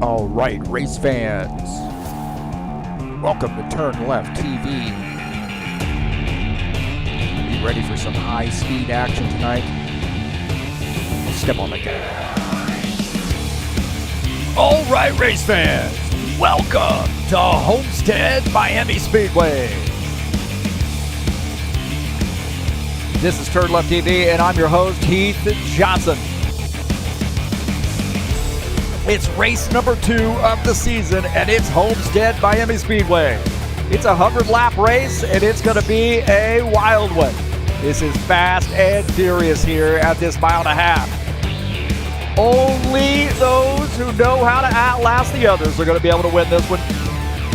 All right, race fans, welcome to TurnLeftTV. Be ready for some high-speed action tonight. Step on the gas. All right, race fans, welcome to Homestead-Miami Speedway. This is TurnLeftTV, and I'm your host, Heath Johnson. It's race number 2 of the season, and it's Homestead-Miami Speedway. It's a 100-lap race, and it's going to be a wild one. This is fast and furious here at this 1.5 miles. Only those who know how to outlast the others are going to be able to win this one.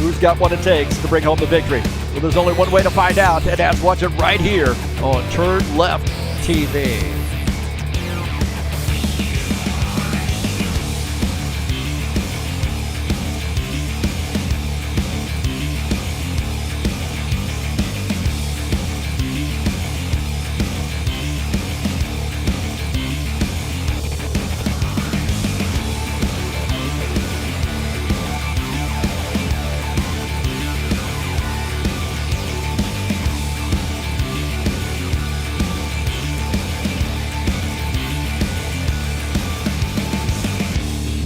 Who's got what it takes to bring home the victory? Well, there's only one way to find out, and that's watch it right here on TurnLeftTV.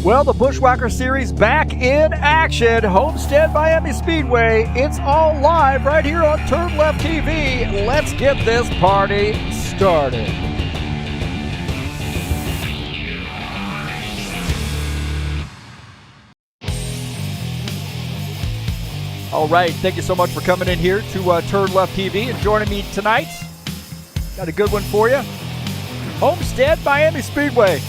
Well, the Buschwackers series back in action. Homestead-Miami Speedway. It's all live right here on TurnLeftTV. Let's get this party started. All right, thank you so much for coming in here to TurnLeftTV and joining me tonight. Got a good one for you. Homestead-Miami Speedway.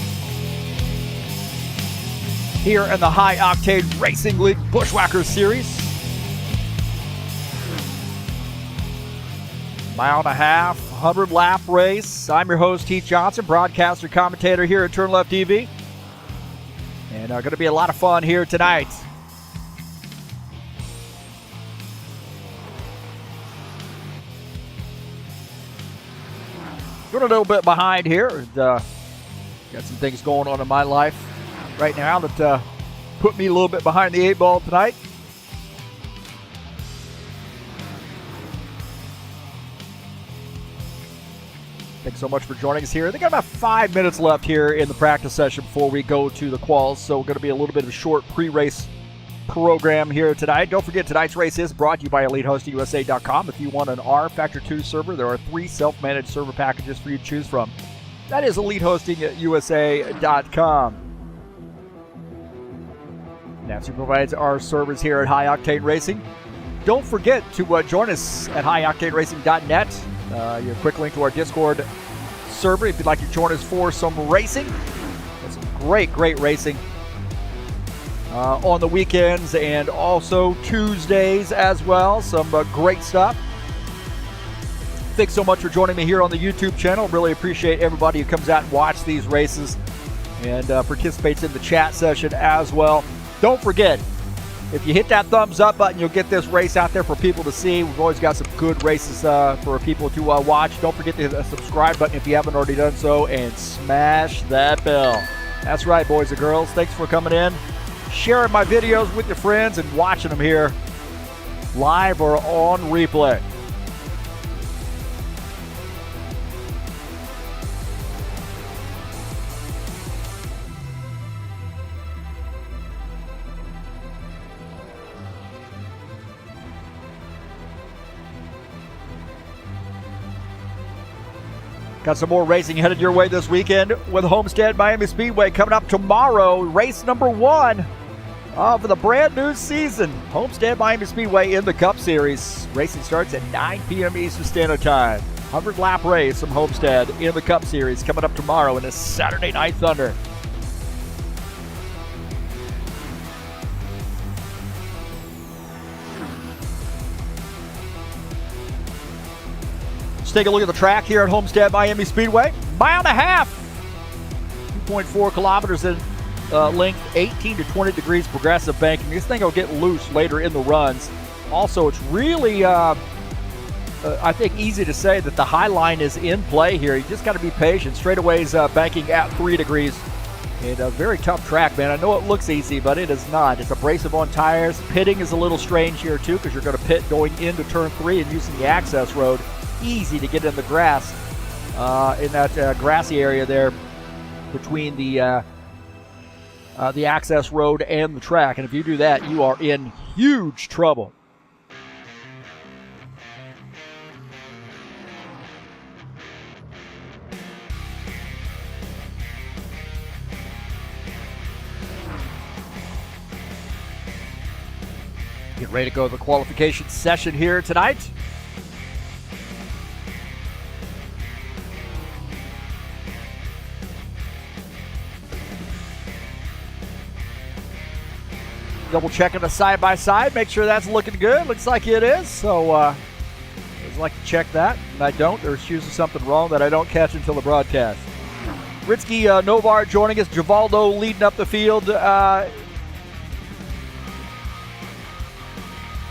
Here in the High Octane Racing League Buschwackers Series. 1.5 miles, 100-lap race. I'm your host, Heath Johnson, broadcaster, commentator here at TurnLeftTV. And going to be a lot of fun here tonight. Doing a little bit behind here. Got some things going on in my life right now that put me a little bit behind the 8 ball tonight. Thanks so much for joining us here. They got about 5 minutes left here in the practice session before we go to the quals, so we're going to be a little bit of a short pre-race program here tonight. Don't forget, tonight's race is brought to you by EliteHostingUSA.com. If you want an rFactor 2 server, there are 3 self-managed server packages for you to choose from. That is EliteHostingUSA.com. NASCAR provides our servers here at High Octane Racing. Don't forget to join us at highoctaneracing.net. Your quick link to our Discord server if you'd like to join us for some racing. There's some great racing on the weekends and also Tuesdays as well. Some great stuff. Thanks so much for joining me here on the YouTube channel. Really appreciate everybody who comes out and watches these races and participates in the chat session as well. Don't forget, if you hit that thumbs up button, you'll get this race out there for people to see. We've always got some good races for people to watch. Don't forget to hit the subscribe button if you haven't already done so, and smash that bell. That's right, boys and girls. Thanks for coming in, sharing my videos with your friends, and watching them here live or on replay. Got some more racing headed your way this weekend with Homestead-Miami Speedway coming up tomorrow. Race number 1 of the brand new season. Homestead-Miami Speedway in the Cup Series. Racing starts at 9 p.m. Eastern Standard Time. 100-lap race from Homestead in the Cup Series coming up tomorrow in the Saturday Night Thunder. Let's take a look at the track here at Homestead-Miami Speedway. 1.5 miles, 2.4 kilometers in length, 18 to 20 degrees progressive banking. This thing will get loose later in the runs. Also, it's really, I think, easy to say that the high line is in play here. You just got to be patient. Straightaways banking at 3 degrees. And a very tough track, man. I know it looks easy, but it is not. It's abrasive on tires. Pitting is a little strange here, too, because you're going to pit going into turn 3 and using the access road. Easy to get in the grass in that grassy area there between the access road and the track. And if you do that, you are in huge trouble. Get ready to go to the qualification session here tonight. Double checking the side-by-side, make sure that's looking good. Looks like it is, so I'd like to check that. And I don't. There's usually something wrong that I don't catch until the broadcast. Ritsky Novar joining us. Givaldo leading up the field.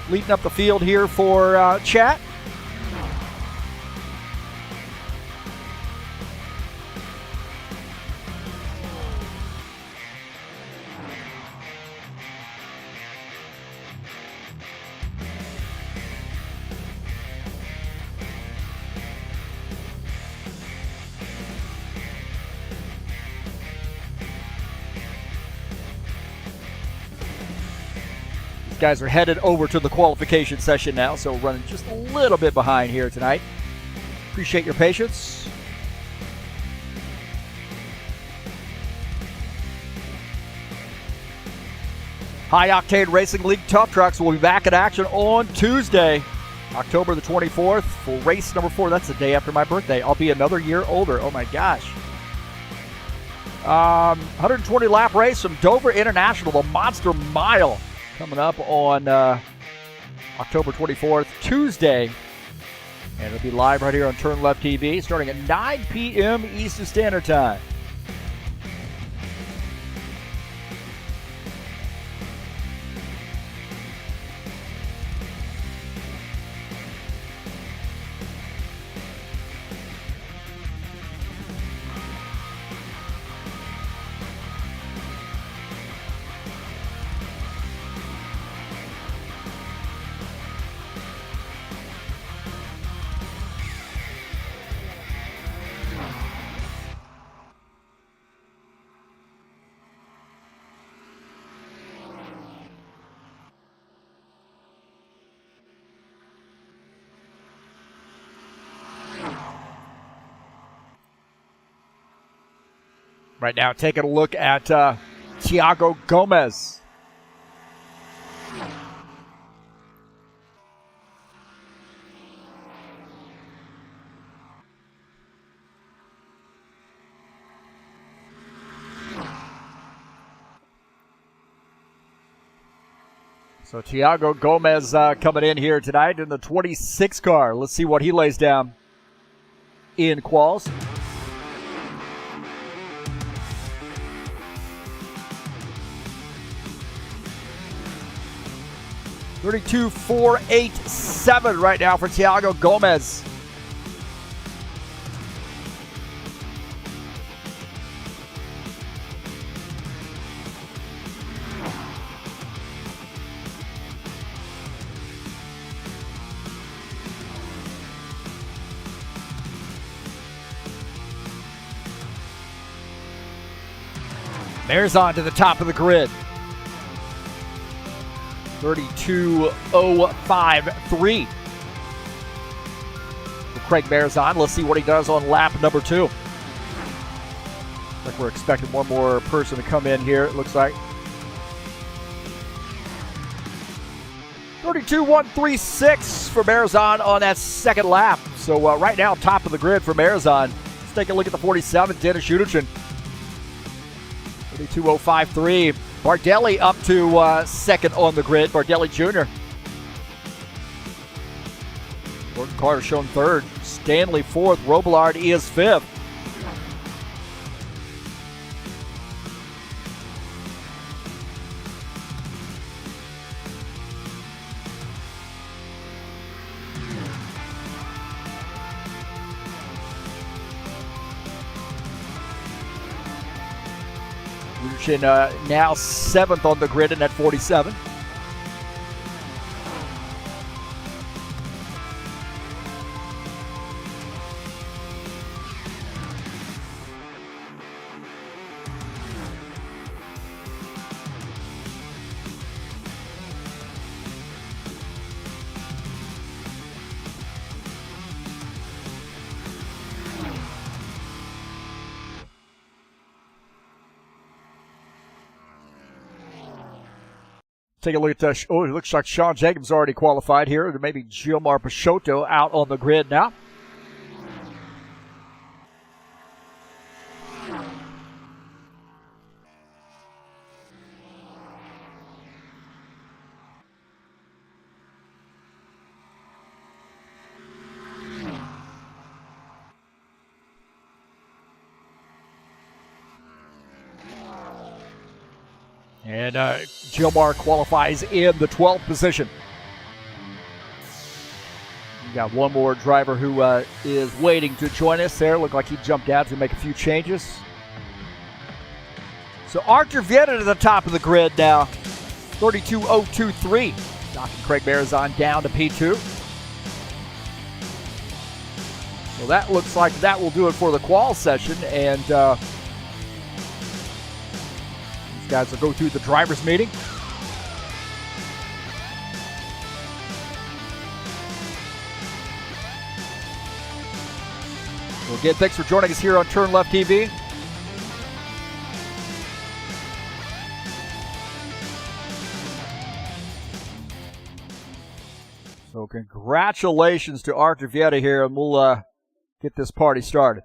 Leading up the field here for chat. Guys are headed over to the qualification session now, so running just a little bit behind here tonight. Appreciate your patience. High Octane Racing League Tough Trucks will be back in action on Tuesday, October the 24th for race number 4. That's the day after my birthday. I'll be another year older. Oh my gosh. 120 lap race from Dover International, the Monster Mile. Coming up on October 24th, Tuesday. And it'll be live right here on TurnLeftTV starting at 9 p.m. Eastern Standard Time. Right now, taking a look at Thiago Gomez. So Thiago Gomez coming in here tonight in the 26 car. Let's see what he lays down in quals. 32.487 right now for Thiago Gomez. Marzon to the top of the grid. 32.053 for Craig Marzon. Let's see what he does on lap number 2. Like we're expecting one more person to come in here, it looks like. 32.136 for Marzon on that second lap. So right now, top of the grid for Marzon. Let's take a look at the 47th, Dennis Schudertchen. 32.053. Bardelli up to second on the grid. Bardelli Jr. Gordon Carter shown third. Stanley fourth. Robillard is fifth. Lucian now 7th on the grid and at 47. Take a look at it looks like Sean Jacobs already qualified here. Maybe Gilmar Peixoto out on the grid now. And Gilmar qualifies in the 12th position. We got one more driver who is waiting to join us there. Looked like he jumped out to make a few changes. So Arthur Vieta to the top of the grid now. 32.023. Knocking Craig Marizon down to P2. So that looks like that will do it for the qual session. And guys will go through the driver's meeting. So again, thanks for joining us here on TurnLeftTV. So congratulations to Arthur Vieta here, and we'll get this party started.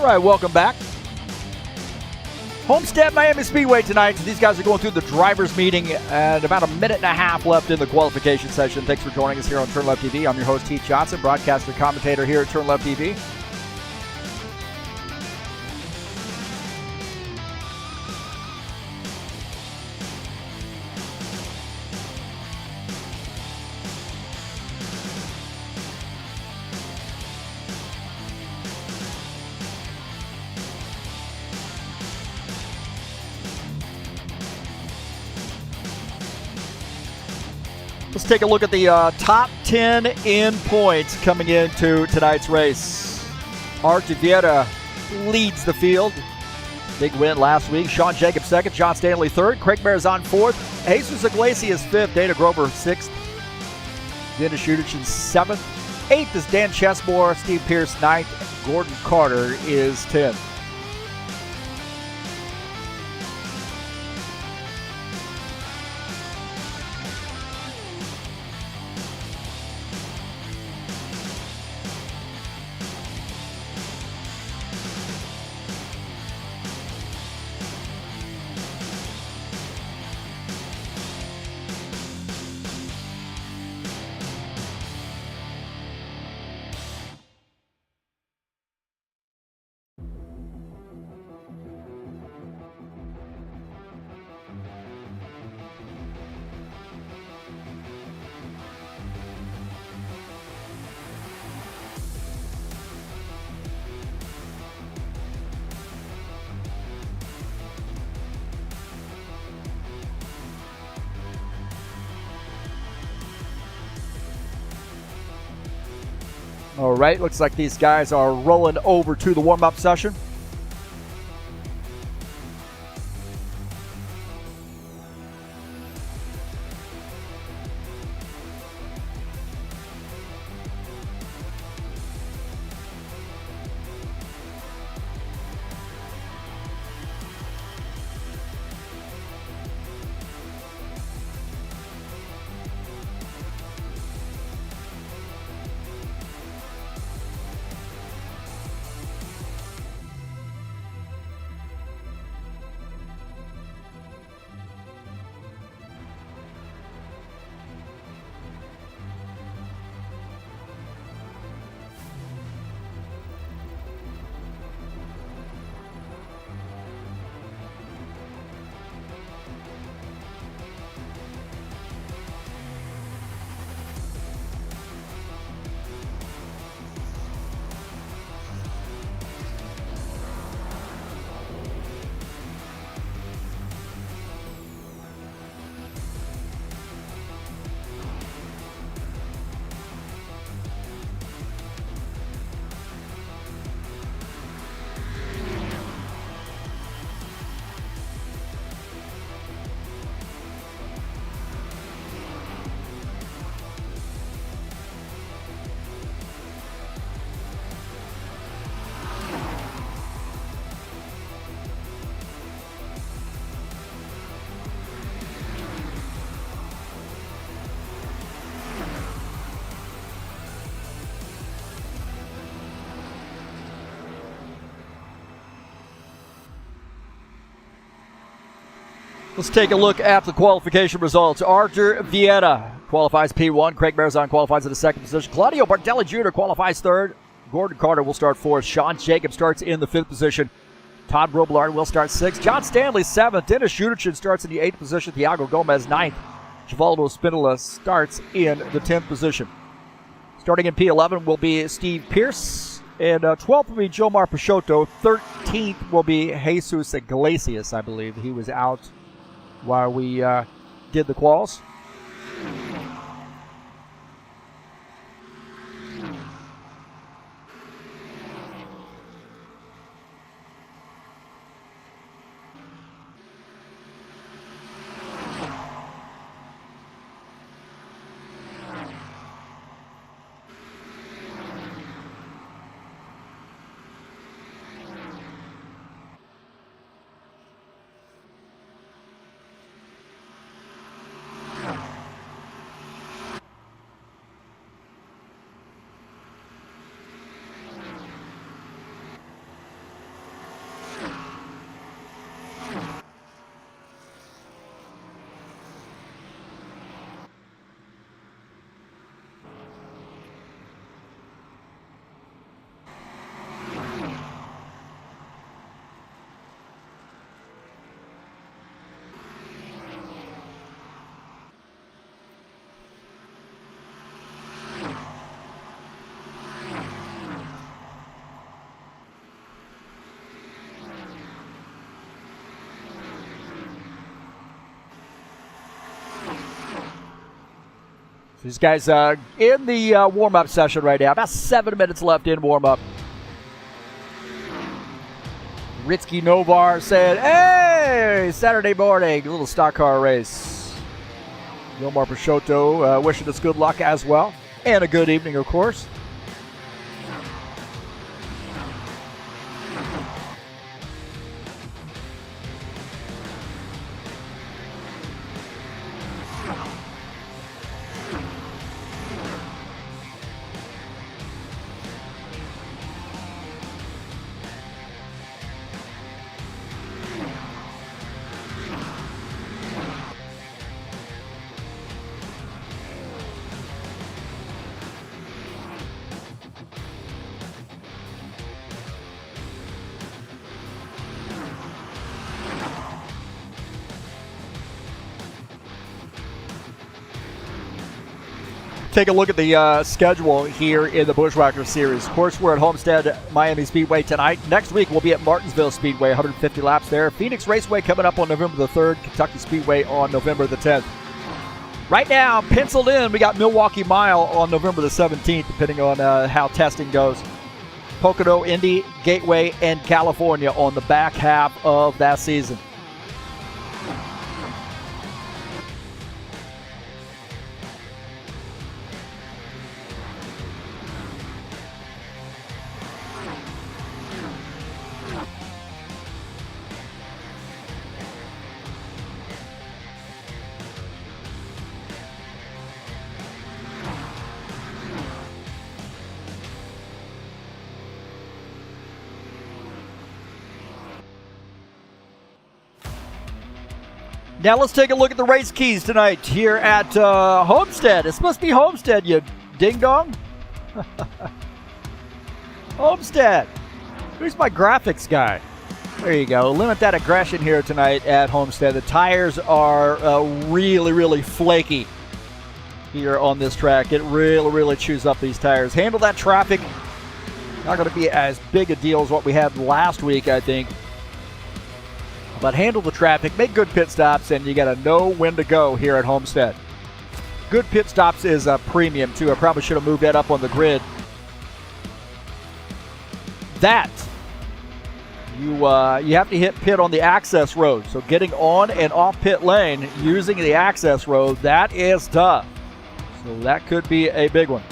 All right, welcome back. Homestead-Miami Speedway tonight. These guys are going through the drivers' meeting and about a minute and a half left in the qualification session. Thanks for joining us here on TurnLeftTV. I'm your host, Heath Johnson, broadcaster commentator here at TurnLeftTV. Let's take a look at the top 10 in points coming into tonight's race. Artur Vieira leads the field. Big win last week. Sean Jacobs second. John Stanley third. Craig Marizan fourth. Jesus Iglesias fifth. Dana Grover sixth. Dennis Schuderson seventh. Eighth is Dan Chesmore. Steve Pierce ninth. Gordon Carter is 10th. All right, looks like these guys are rolling over to the warm-up session. Let's take a look at the qualification results. Artur Vieira qualifies P1. Craig Marizan qualifies in the second position. Claudio Bardelli Jr. qualifies third. Gordon Carter will start fourth. Sean Jacobs starts in the fifth position. Todd Robillard will start sixth. John Stanley seventh. Dennis Schuderson starts in the eighth position. Thiago Gomez ninth. Givaldo Spinola starts in the 10th position. Starting in P11 will be Steve Pierce. And 12th will be Jomar Peixoto. 13th will be Jesus Iglesias, I believe. He was out while we did the quals. These guys in the warm-up session right now. About 7 minutes left in warm-up. Ritsky Novar said, hey, Saturday morning, a little stock car race. Yomar Peixoto wishing us good luck as well. And a good evening, of course. Take a look at the schedule here in the Buschwackers series. Of course, we're at Homestead-Miami Speedway tonight. Next week, we'll be at Martinsville Speedway, 150 laps there. Phoenix Raceway coming up on November the 3rd. Kentucky Speedway on November the 10th. Right now, penciled in, we got Milwaukee Mile on November the 17th, depending on how testing goes. Pocono, Indy, Gateway, and California on the back half of that season. Now let's take a look at the race keys tonight here at Homestead. It's supposed to be Homestead, you ding-dong. Homestead. Who's my graphics guy? There you go. Limit that aggression here tonight at Homestead. The tires are really, really flaky here on this track. It really, really chews up these tires. Handle that traffic. Not going to be as big a deal as what we had last week, I think. But handle the traffic, make good pit stops, and you got to know when to go here at Homestead. Good pit stops is a premium, too. I probably should have moved that up on the grid. That, you have to hit pit on the access road. So getting on and off pit lane using the access road, that is tough. So that could be a big one.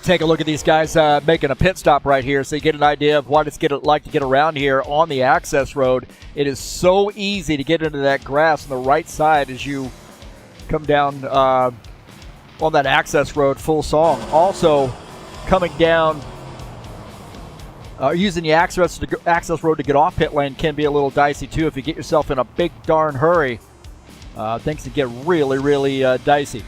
Take a look at these guys making a pit stop right here so you get an idea of what it's like to get around here on the access road. It is so easy to get into that grass on the right side as you come down on that access road full song. Also, coming down using the access road to get off pit lane can be a little dicey too. If you get yourself in a big darn hurry, things can get really, really dicey.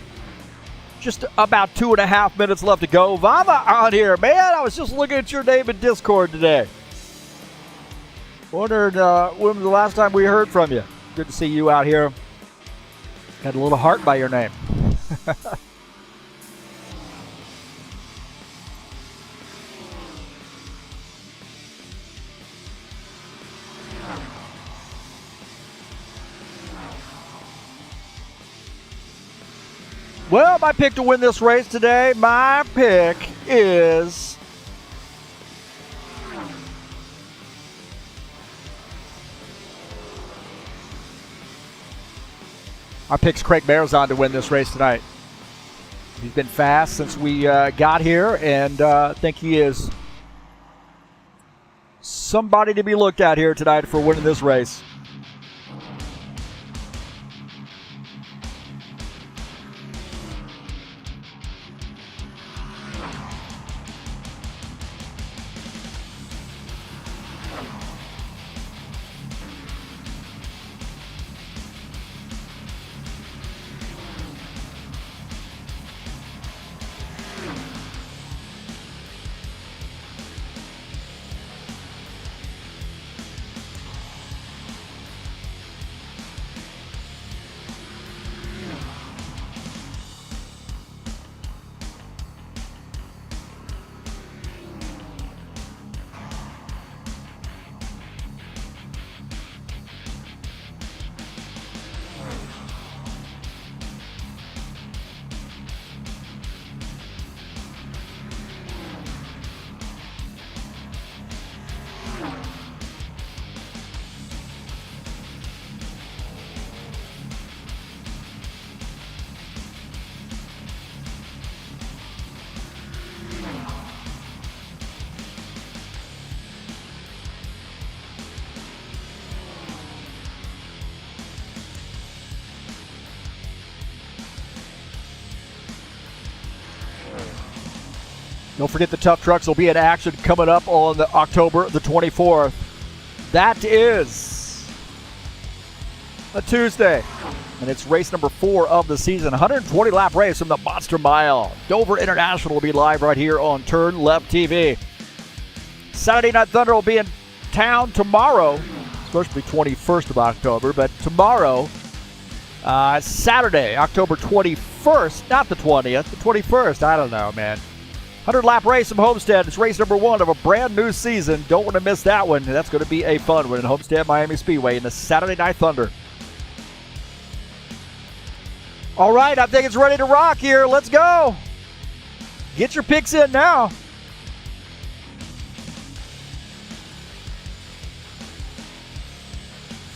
Just about 2.5 minutes left to go. Vava on here. Man, I was just looking at your name in Discord today. Wondered when was the last time we heard from you. Good to see you out here. Got a little heart by your name. Well, my pick to win this race today, my pick is our pick's Craig Marizon to win this race tonight. He's been fast since we got here, and I think he is somebody to be looked at here tonight for winning this race. Don't forget the Tough Trucks will be in action coming up on October the 24th. That is a Tuesday, and it's race number 4 of the season. 120-lap race from the Monster Mile. Dover International will be live right here on TurnLeftTV. Saturday Night Thunder will be in town tomorrow. It's supposed to be 21st of October, but tomorrow, Saturday, October 21st, not the 20th, the 21st. I don't know, man. 100-lap race from Homestead. It's race number 1 of a brand new season. Don't want to miss that one. That's going to be a fun one in Homestead-Miami Speedway in the Saturday Night Thunder. All right, I think it's ready to rock here. Let's go. Get your picks in now.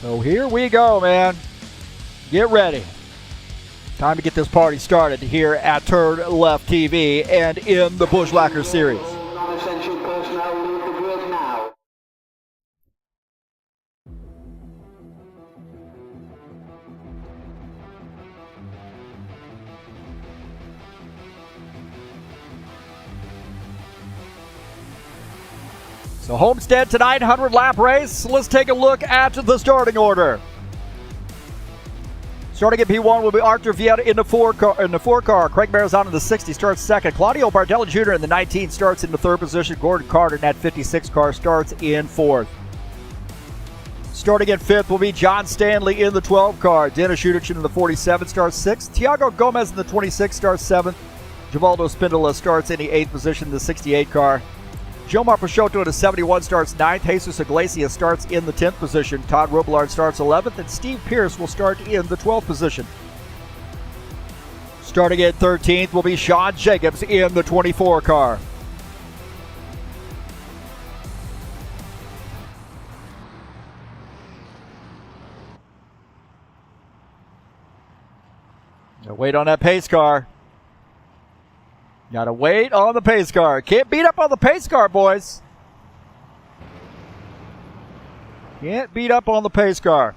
So here we go, man. Get ready. Time to get this party started here at TurnLeftTV and in the Buschwackers series. Non-essential personnel leave the grid now. So Homestead tonight, 100-lap race. Let's take a look at the starting order. Starting at P1 will be Arthur Vieta in the 4 car. Craig Marizon in the 60 starts second. Claudio Bardelli Jr. in the 19 starts in the 3rd position. Gordon Carter in that 56 car starts in 4th. Starting at 5th will be John Stanley in the 12 car. Dennis Schudichin in the 47 starts 6th. Tiago Gomez in the 26 starts 7th. Givaldo Spindola starts in the 8th position in the 68 car. Jomar Peixoto in the 71 starts 9th. Jesus Iglesias starts in the 10th position. Todd Robillard starts 11th. And Steve Pierce will start in the 12th position. Starting at 13th will be Sean Jacobs in the 24 car. Now wait on that pace car. Gotta wait on the pace car. Can't beat up on the pace car, boys. Can't beat up on the pace car.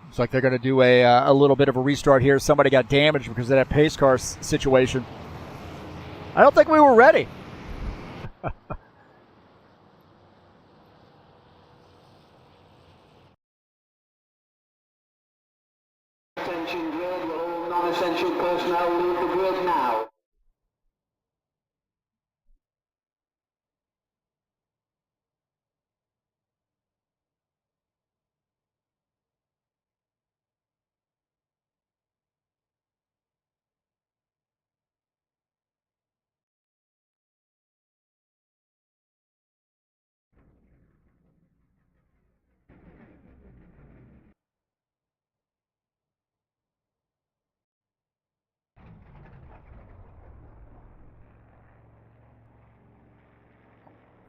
Looks like they're going to do a little bit of a restart here. Somebody got damaged because of that pace car situation. I don't think we were ready. Attention grid, will all non-essential personnel leave the grid now.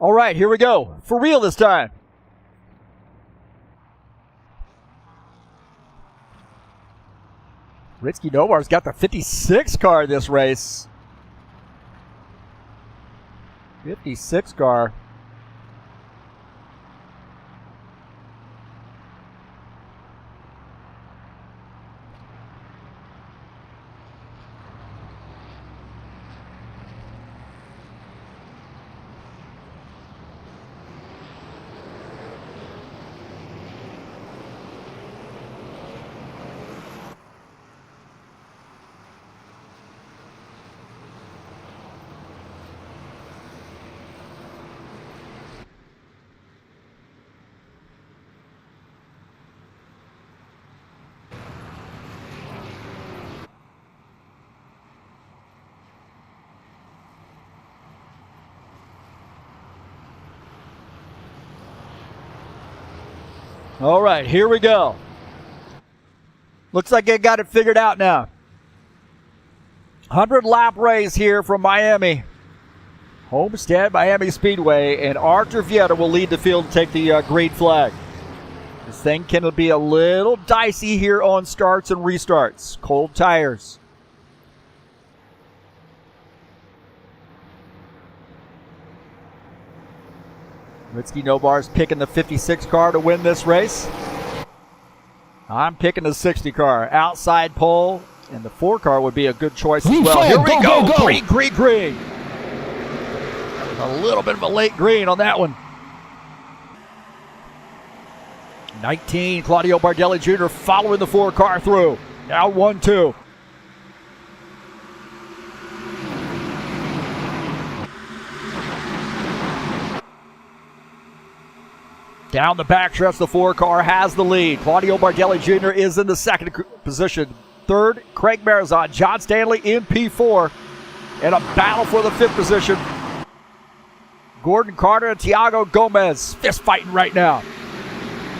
All right, here we go. For real this time. Ritsky Novar's got the 56 car in this race. 56 car. All right, here we go. Looks like they got it figured out now. 100-lap race here from Miami. Homestead-Miami Speedway, and Arthur Vieta will lead the field to take the green flag. This thing can be a little dicey here on starts and restarts. Cold tires. Ritsky Novar's picking the 56 car to win this race. I'm picking the 60 car. Outside pole, and the 4 car would be a good choice as well. Here we go. Green, green, green. A little bit of a late green on that one. 19, Claudio Bardelli Jr. following the 4 car through. Now 1-2. Down the backstretch, the 4 car has the lead. Claudio Bardelli Jr. is in the second position. Third, Craig Marizon. John Stanley in P4. And a battle for the 5th position. Gordon Carter and Tiago Gomez fist fighting right now.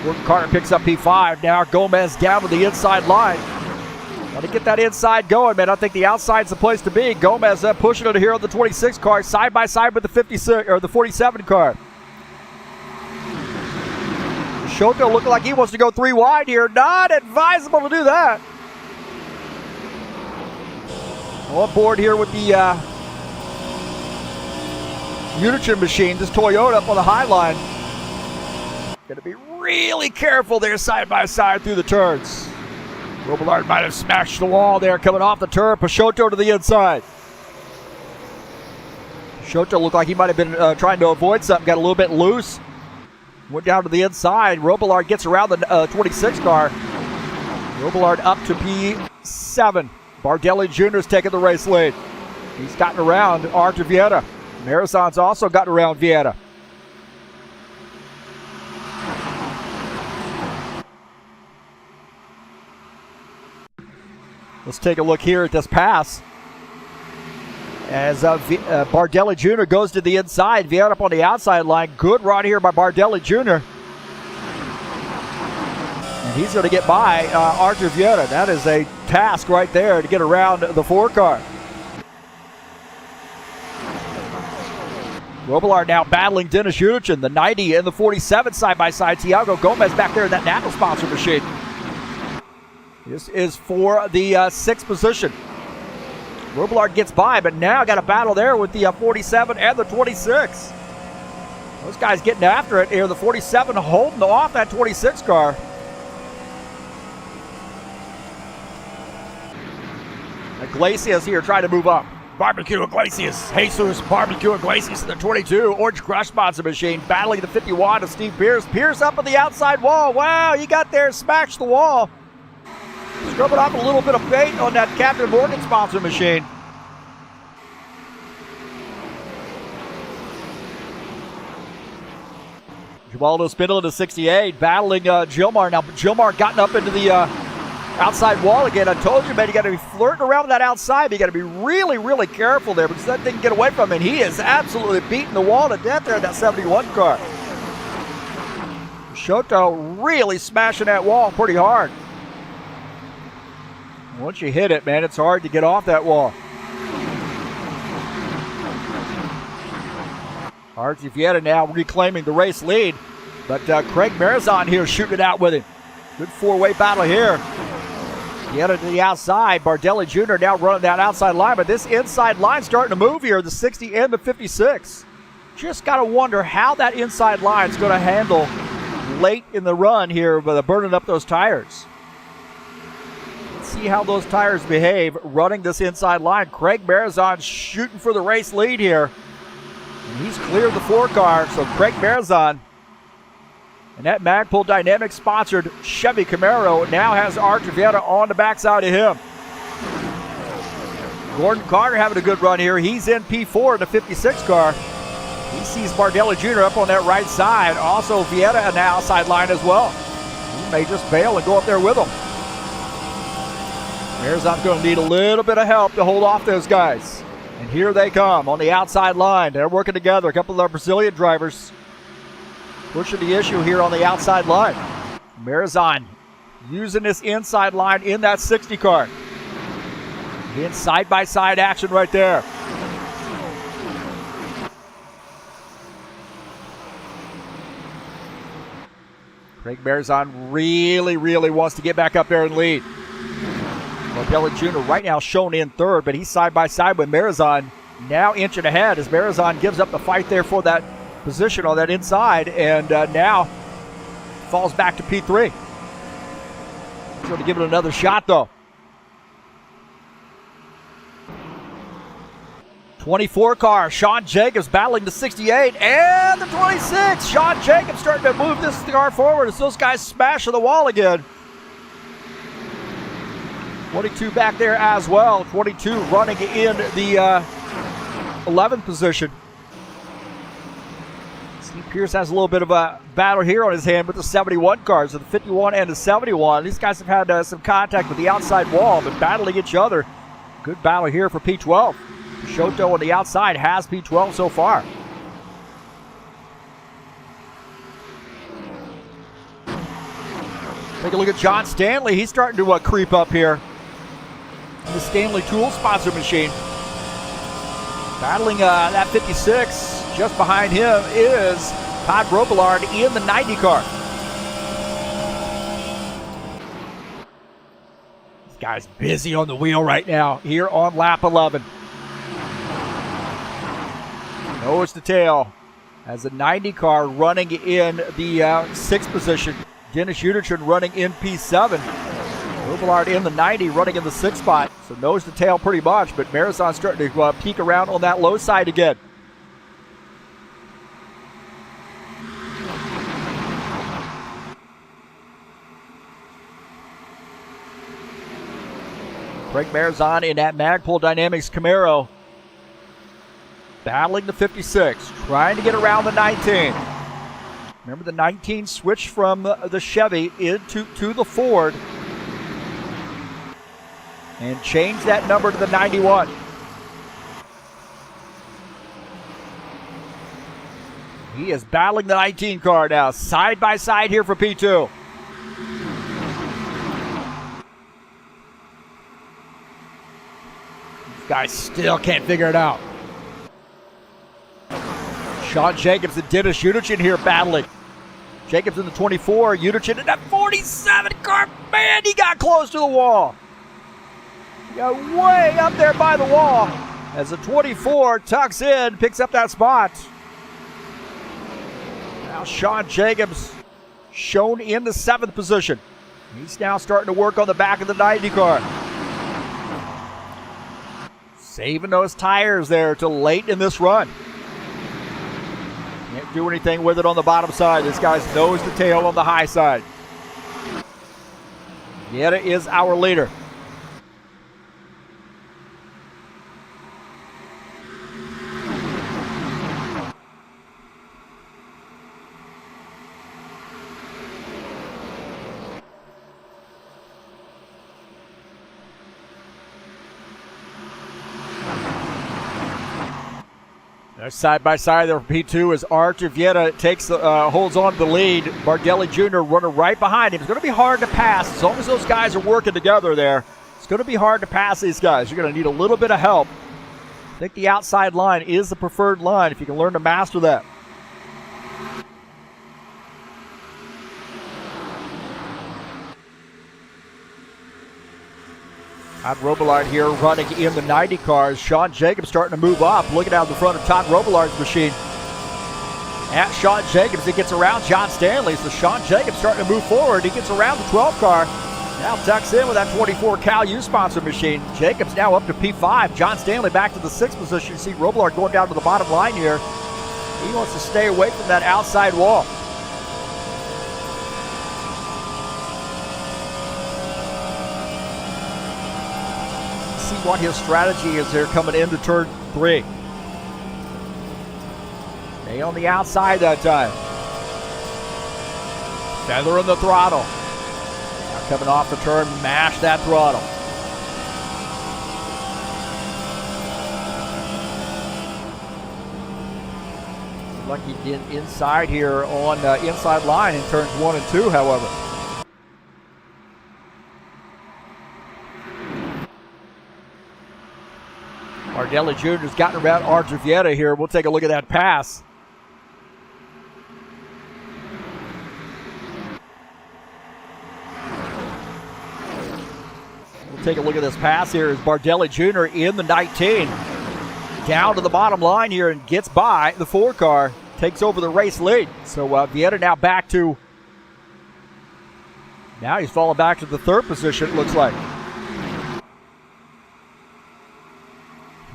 Gordon Carter picks up P5. Now Gomez down to the inside line. Got to get that inside going, man. I think the outside's the place to be. Gomez pushing it here on the 26 car, side by side with the 56 or the 47 car. Shoto looking like he wants to go 3 wide here. Not advisable to do that. On board here with the Unitron machine, this Toyota up on the high line. Got to be really careful there side by side through the turns. Robillard might have smashed the wall there coming off the turn. Peixoto to the inside. Peixoto looked like he might have been trying to avoid something. Got a little bit loose. Went down to the inside. Robillard gets around the 26 car. Robillard up to P7. Bardelli Jr. is taking the race lead. He's gotten around Arthur Vieta. Marizon's also gotten around Vieta. Let's take a look here at this pass. As Bardelli Jr. goes to the inside, Vieta up on the outside line. Good run here by Bardelli Jr. And he's going to get by Arthur Vieta. That is a task right there to get around the 4 car. Robillard now battling Dennis Unitron, the 90 and the 47 side by side. Tiago Gomez back there in that NASCAR sponsor machine. This is for the 6th position. Robillard gets by, but now got a battle there with the 47 and the 26. Those guys getting after it here. The 47 holding off that 26 car. Iglesias here trying to move up. Barbecue Iglesias. Jesus Barbecue Iglesias in the 22. Orange Crush sponsor machine battling the 51 of Steve Pierce. Pierce up on the outside wall. Wow, he got there, smashed the wall. Scrubbing off a little bit of paint on that Captain Morgan sponsor machine. Givaldo Spindle to 68, battling Gilmar. Now, Gilmar gotten up into the outside wall again. I told you, man, you got to be flirting around that outside, but you got to be really, really careful there because that thing can get away from him. And he is absolutely beating the wall to death there in that 71 car. Shoto really smashing that wall pretty hard. Once you hit it, man, it's hard to get off that wall. Archie Vieta now reclaiming the race lead, but Craig Marizon here shooting it out with him. Good four-way battle here. Vieta to the outside. Bardelli Jr. now running that outside line, but this inside line starting to move here, the 60 and the 56. Just got to wonder how that inside line is going to handle late in the run here with burning up those tires. Let's see how those tires behave running this inside line. Craig Marizon shooting for the race lead here. And he's cleared the 4-car, so Craig Marizon and that Magpul Dynamics sponsored Chevy Camaro now has Archie Vieta on the backside of him. Gordon Carter having a good run here. He's in P4 in the 56 car. He sees Bardelli Jr. up on that right side. Also Vieta on the outside line as well. He may just bail and go up there with him. Marizon's going to need a little bit of help to hold off those guys. And here they come on the outside line. They're working together. A couple of our Brazilian drivers pushing the issue here on the outside line. Marizon using this inside line in that 60 car. Again, side-by-side action right there. Craig Marizon really wants to get back up there and lead. Bardelli Jr. right now shown in third, but he's side-by-side with Marizon. Now inching ahead as Marizon gives up the fight there for that position on that inside, and now falls back to P3. He's going to give it another shot, though. 24 car, Sean Jacobs battling the 68 and the 26. Sean Jacobs starting to move this car forward as those guys smash the wall again. 22 back there as well. 22 running in the 11th position. Steve Pierce has a little bit of a battle here on his hand with the 71 cars, so the 51 and the 71. These guys have had some contact with the outside wall, but battling each other. Good battle here for P12. Shoto on the outside has P12 so far. Take a look at John Stanley. He's starting to creep up here. The Stanley Tool sponsor machine. Battling that 56. Just behind him is Todd Robillard in the 90 car. This guy's busy on the wheel right now here on lap 11. Nose to tail as the 90 car running in the 6th position. Dennis Uderchin running in P7. Robillard in the 90 running in the 6th spot. So nose to tail pretty much, but Marizon's starting to peek around on that low side again. Craig Marizon in that Magpul Dynamics Camaro. Battling the 56, trying to get around the 19. Remember the 19 switched from the Chevy into the Ford and changed that number to the 91. He is battling the 19 car now, side by side here for P2. These guys still can't figure it out. Sean Jacobs and Dennis Uderchin here battling. Jacobs in the 24, Uderchin in that 47 car. Man, he got close to the wall. He got way up there by the wall as the 24 tucks in, picks up that spot. Now Sean Jacobs shown in the 7th position. He's now starting to work on the back of the 90 car. Saving those tires there till late in this run. Can't do anything with it on the bottom side. This guy's nose to tail on the high side. Vieta is our leader. Side by side there for P2 as Archie Vieta takes holds on to the lead. Bardelli Jr. running right behind him. It's going to be hard to pass as long as those guys are working together there. It's going to be hard to pass these guys. You're going to need a little bit of help think the outside line is the preferred line if you can learn to master that. Todd Robillard here running in the 90 cars. Sean Jacobs starting to move up, looking out the front of Todd Robillard's machine. At Sean Jacobs, he gets around John Stanley, so Sean Jacobs starting to move forward. He gets around the 12 car. Now tucks in with that 24 Cal U-sponsor machine. Jacobs now up to P5. John Stanley back to the 6th position. You see Robillard going down to the bottom line here. He wants to stay away from that outside wall. See what his strategy is here coming into turn 3. Stay on the outside that time. Feathering the throttle. Now coming off the turn, mash that throttle. Lucky to get inside here on inside line in turns 1 and 2, however. Bardelli Jr.'s gotten around Argivieta here. We'll take a look at that pass. We'll take a look at this pass here as Bardelli Jr. in the 19. Down to the bottom line here and gets by the 4 car. Takes over the race lead. So Vieta now back to... Now he's falling back to the 3rd position, it looks like.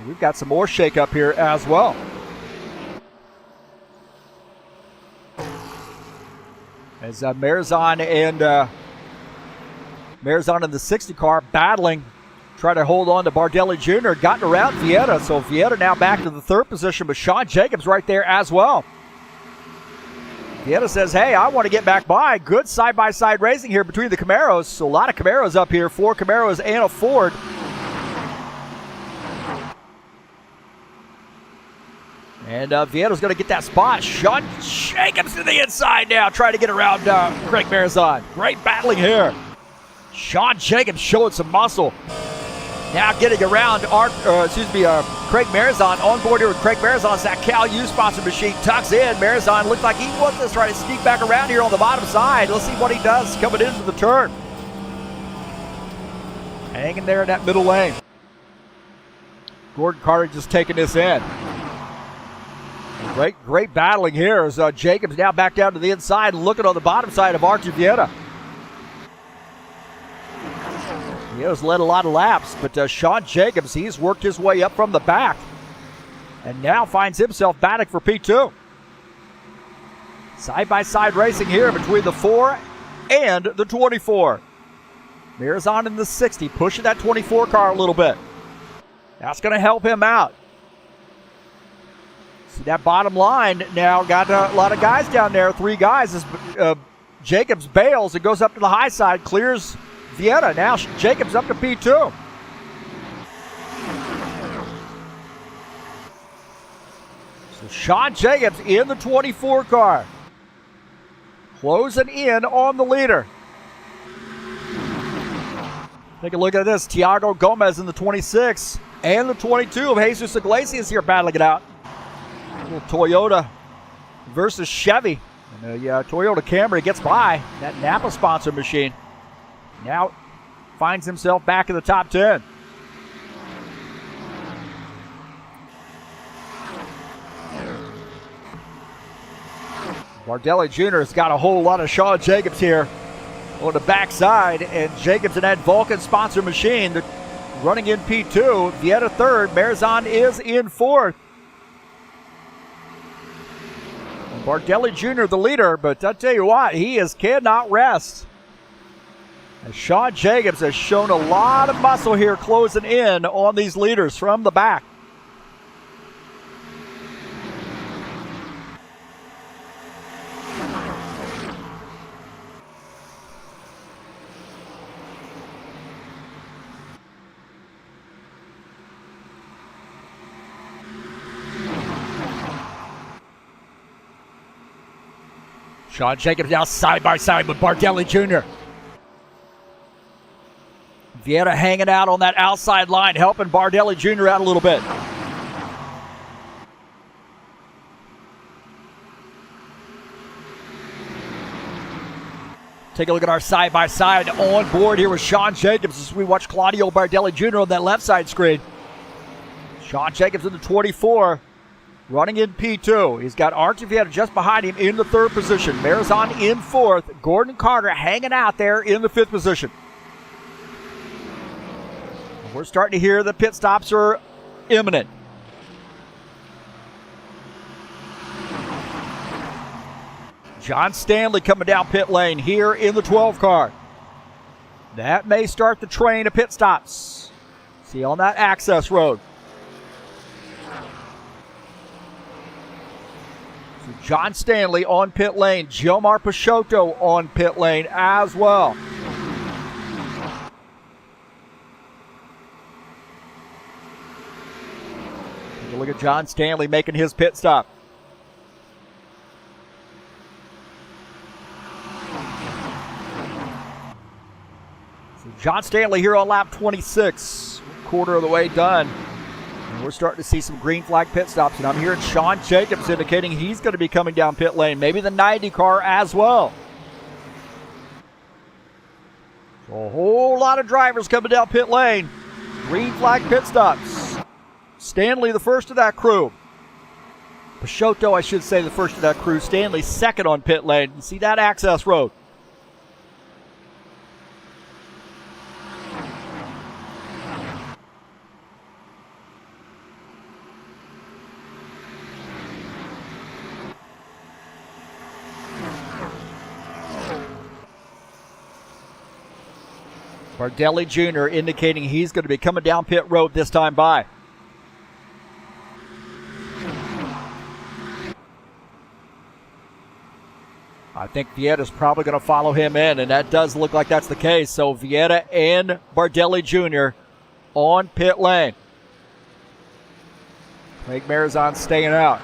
We've got some more shake-up here as well. As Marizon in the 60 car battling, trying to hold on to Bardelli Jr. Gotten around Vieta, so Vieta now back to the 3rd position, but Sean Jacobs right there as well. Vieta says, hey, I want to get back by. Good side-by-side racing here between the Camaros. So a lot of Camaros up here, 4 Camaros and a Ford. And Vieta's going to get that spot. Sean Jacobs to the inside now, trying to get around Craig Marizon. Great battling here. Sean Jacobs showing some muscle. Now getting around Craig Marizon. On board here with Craig Marizon. It's that Cal U-sponsor machine. Tucks in. Marizon looked like he wants to try to sneak back around here on the bottom side. Let's see what he does coming into the turn. Hanging there in that middle lane. Gordon Carter just taking this in. Great battling here as Jacobs now back down to the inside, looking on the bottom side of Archie Vieta. Vieta's led a lot of laps, but Sean Jacobs, he's worked his way up from the back and now finds himself battling for P2. Side-by-side racing here between the 4 and the 24. Marizon in the 60, pushing that 24 car a little bit. That's going to help him out. See that bottom line now got a lot of guys down there. 3 guys as Jacobs bails and goes up to the high side, clears Vieta. Now Jacobs up to P2. So Sean Jacobs in the 24 car. Closing in on the leader. Take a look at this. Tiago Gomez in the 26 and the 22 of Jesus Iglesias here battling it out. Little Toyota versus Chevy. And Toyota Camry gets by that Napa sponsor machine. Now finds himself back in the top 10. Bardelli Jr. has got a whole lot of Sean Jacobs here on the backside, and Jacobs in that Vulcan sponsor machine running in P2. Vieta 3rd. Marizon is in 4th. Bardelli Jr. the leader, but I'll tell you what, he cannot rest. As Sean Jacobs has shown a lot of muscle here closing in on these leaders from the back. Sean Jacobs now side by side with Bardelli Jr. Vieta hanging out on that outside line, helping Bardelli Jr. out a little bit. Take a look at our side-by-side on board here with Sean Jacobs as we watch Claudio Bardelli Jr. on that left side screen. Sean Jacobs in the 24, running in P2. He's got Archie Vieta just behind him in the 3rd position. Marizon in 4th. Gordon Carter hanging out there in the 5th position. We're starting to hear the pit stops are imminent. John Stanley coming down pit lane here in the 12 car. That may start the train of pit stops. See on that access road. So John Stanley on pit lane. Gilmar Peixoto on pit lane as well. Take a look at John Stanley making his pit stop. John Stanley here on lap 26, quarter of the way done. And we're starting to see some green flag pit stops, and I'm hearing Sean Jacobs indicating he's going to be coming down pit lane, maybe the 90 car as well. So a whole lot of drivers coming down pit lane. Green flag pit stops. Stanley the first of that crew. Peixoto, I should say, the first of that crew. Stanley second on pit lane. You see that access road. Bardelli Jr. indicating he's going to be coming down pit road this time by. I think Vieta's probably going to follow him in, and that does look like that's the case. So Vieta and Bardelli Jr. on pit lane. Craig Marizon staying out.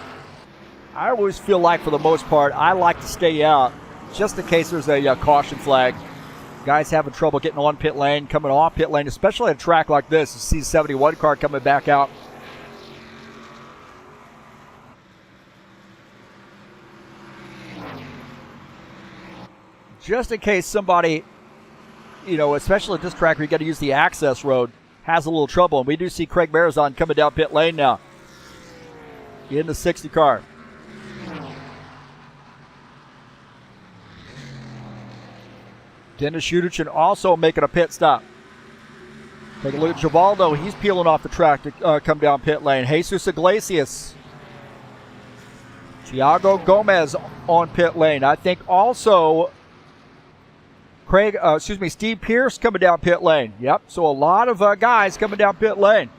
I always feel like, for the most part, I like to stay out just in case there's a caution flag. Guys having trouble getting on pit lane, coming off pit lane, especially at a track like this. You see the C71 car coming back out. Just in case somebody, especially at this track where you got to use the access road, has a little trouble. And we do see Craig Marizon coming down pit lane now in the 60 car. Dennis Schudichin also making a pit stop. Take a look at Givaldo. He's peeling off the track to come down pit lane. Jesus Iglesias. Thiago Gomez on pit lane. I think also Steve Pierce coming down pit lane. Yep, so a lot of guys coming down pit lane.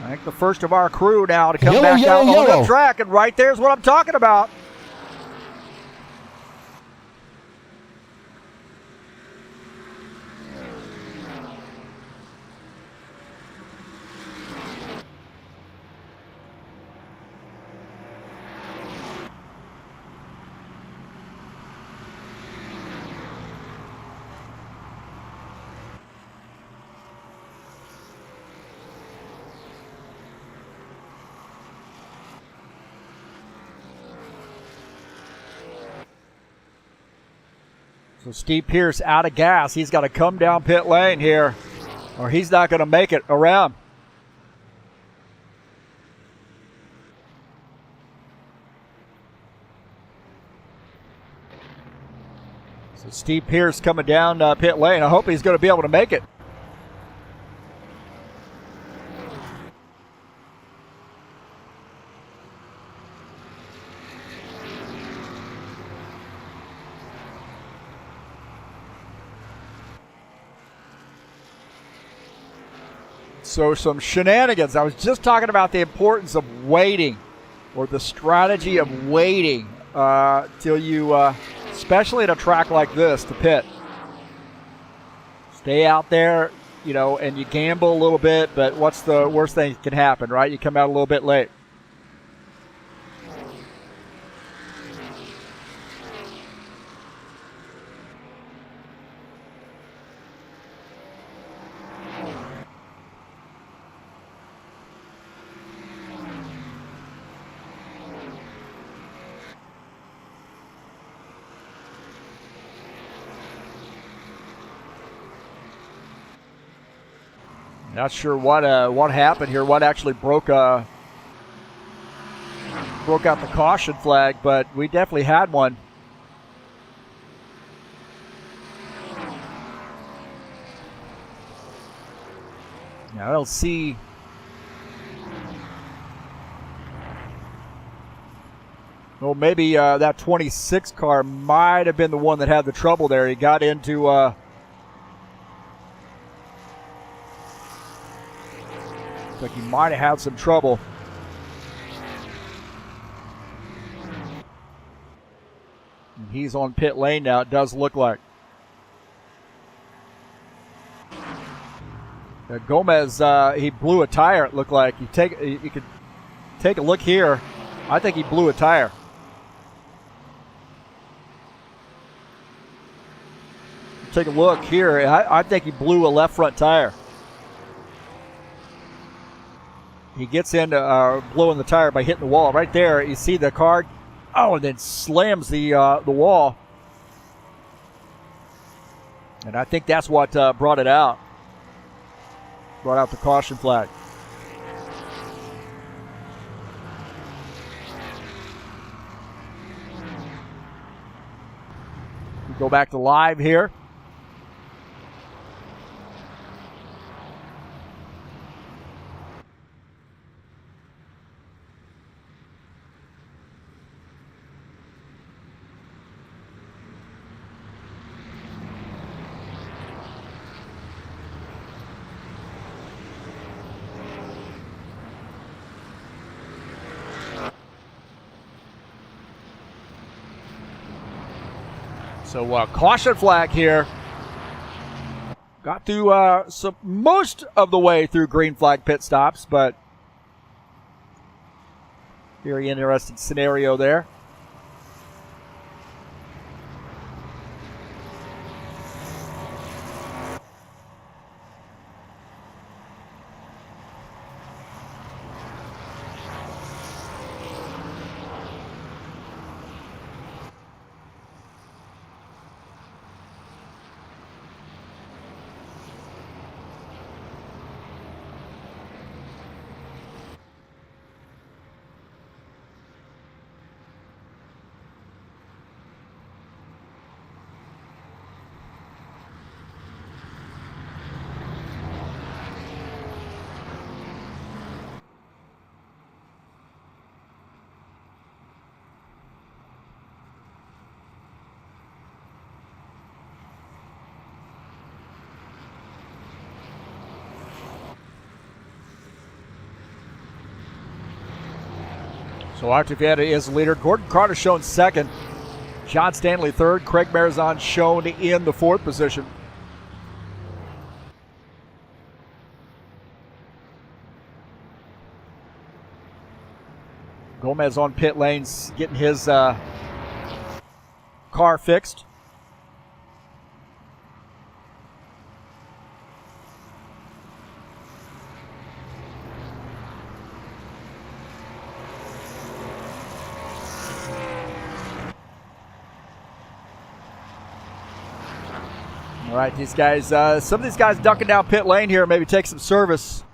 I think the first of our crew now to come back out on the track, and right there's what I'm talking about. So Steve Pierce out of gas. He's got to come down pit lane here, or he's not going to make it around. So Steve Pierce coming down pit lane. I hope he's going to be able to make it. So some shenanigans. I was just talking about the importance of waiting, or the strategy of waiting till you, especially at a track like this, to pit. Stay out there, and you gamble a little bit, but what's the worst thing that can happen, right? You come out a little bit late. Not sure what happened here, what actually broke out the caution flag, but we definitely had one. Now I don't see. Well, maybe that 26 car might have been the one that had the trouble there. He got into. Looks like he might have had some trouble. And he's on pit lane now, it does look like. Gomez, he blew a tire, it looked like. You could take a look here. I think he blew a tire. Take a look here. I think he blew a left front tire. He gets into blowing the tire by hitting the wall. Right there, you see the car. Oh, and then slams the wall. And I think that's what brought it out. Brought out the caution flag. We go back to live here. So caution flag here. Got through most of the way through green flag pit stops, but very interesting scenario there. So Artivieta is the leader. Gordon Carter shown second. John Stanley third. Craig Marizon shown in the fourth position. Gomez on pit lanes getting his car fixed. All right, these guys, some of these guys ducking down pit lane here, maybe take some service.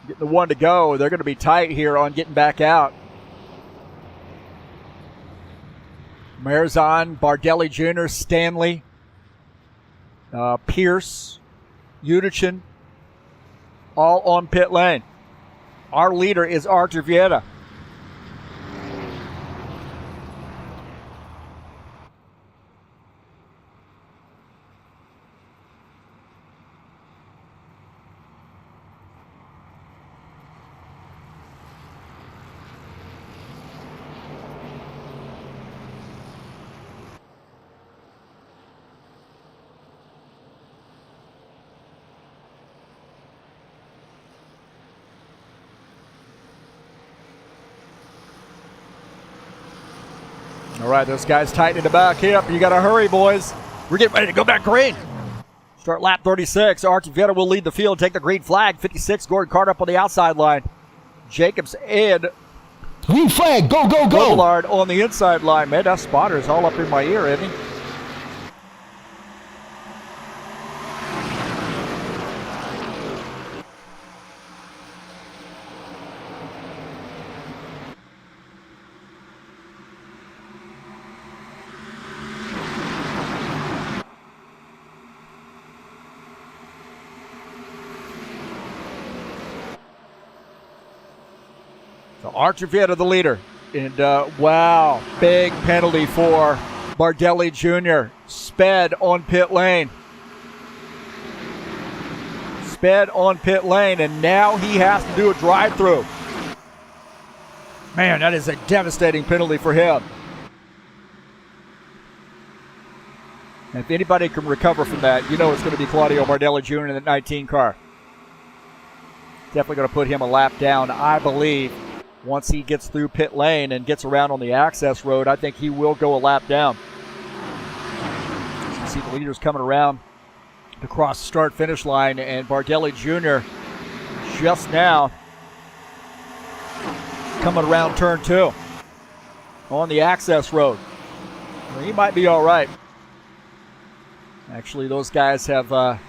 Getting the one to go. They're going to be tight here on getting back out. Marizon, Bardelli Jr., Stanley, Pierce, Udichin, all on pit lane. Our leader is Artur Vieta. All right, those guys tightening the back up. You got to hurry, boys. We're getting ready to go back green. Start lap 36. Artur Vieta will lead the field, take the green flag. 56, Gordon Carter up on the outside line. Jacobs and green flag, go, go, go. Willard on the inside line. Man, that spotter is all up in my ear, isn't he? So Archuleta the leader. And wow, big penalty for Bardelli Jr. Sped on pit lane. Sped on pit lane, and now he has to do a drive-through. Man, that is a devastating penalty for him. And if anybody can recover from that, you know it's going to be Claudio Bardelli Jr. in the 19 car. Definitely going to put him a lap down, I believe. Once he gets through pit lane and gets around on the access road, I think he will go a lap down. You can see the leaders coming around across the start-finish line, and Bardelli Jr. just now coming around turn 2 on the access road. Well, he might be all right. Actually, those guys have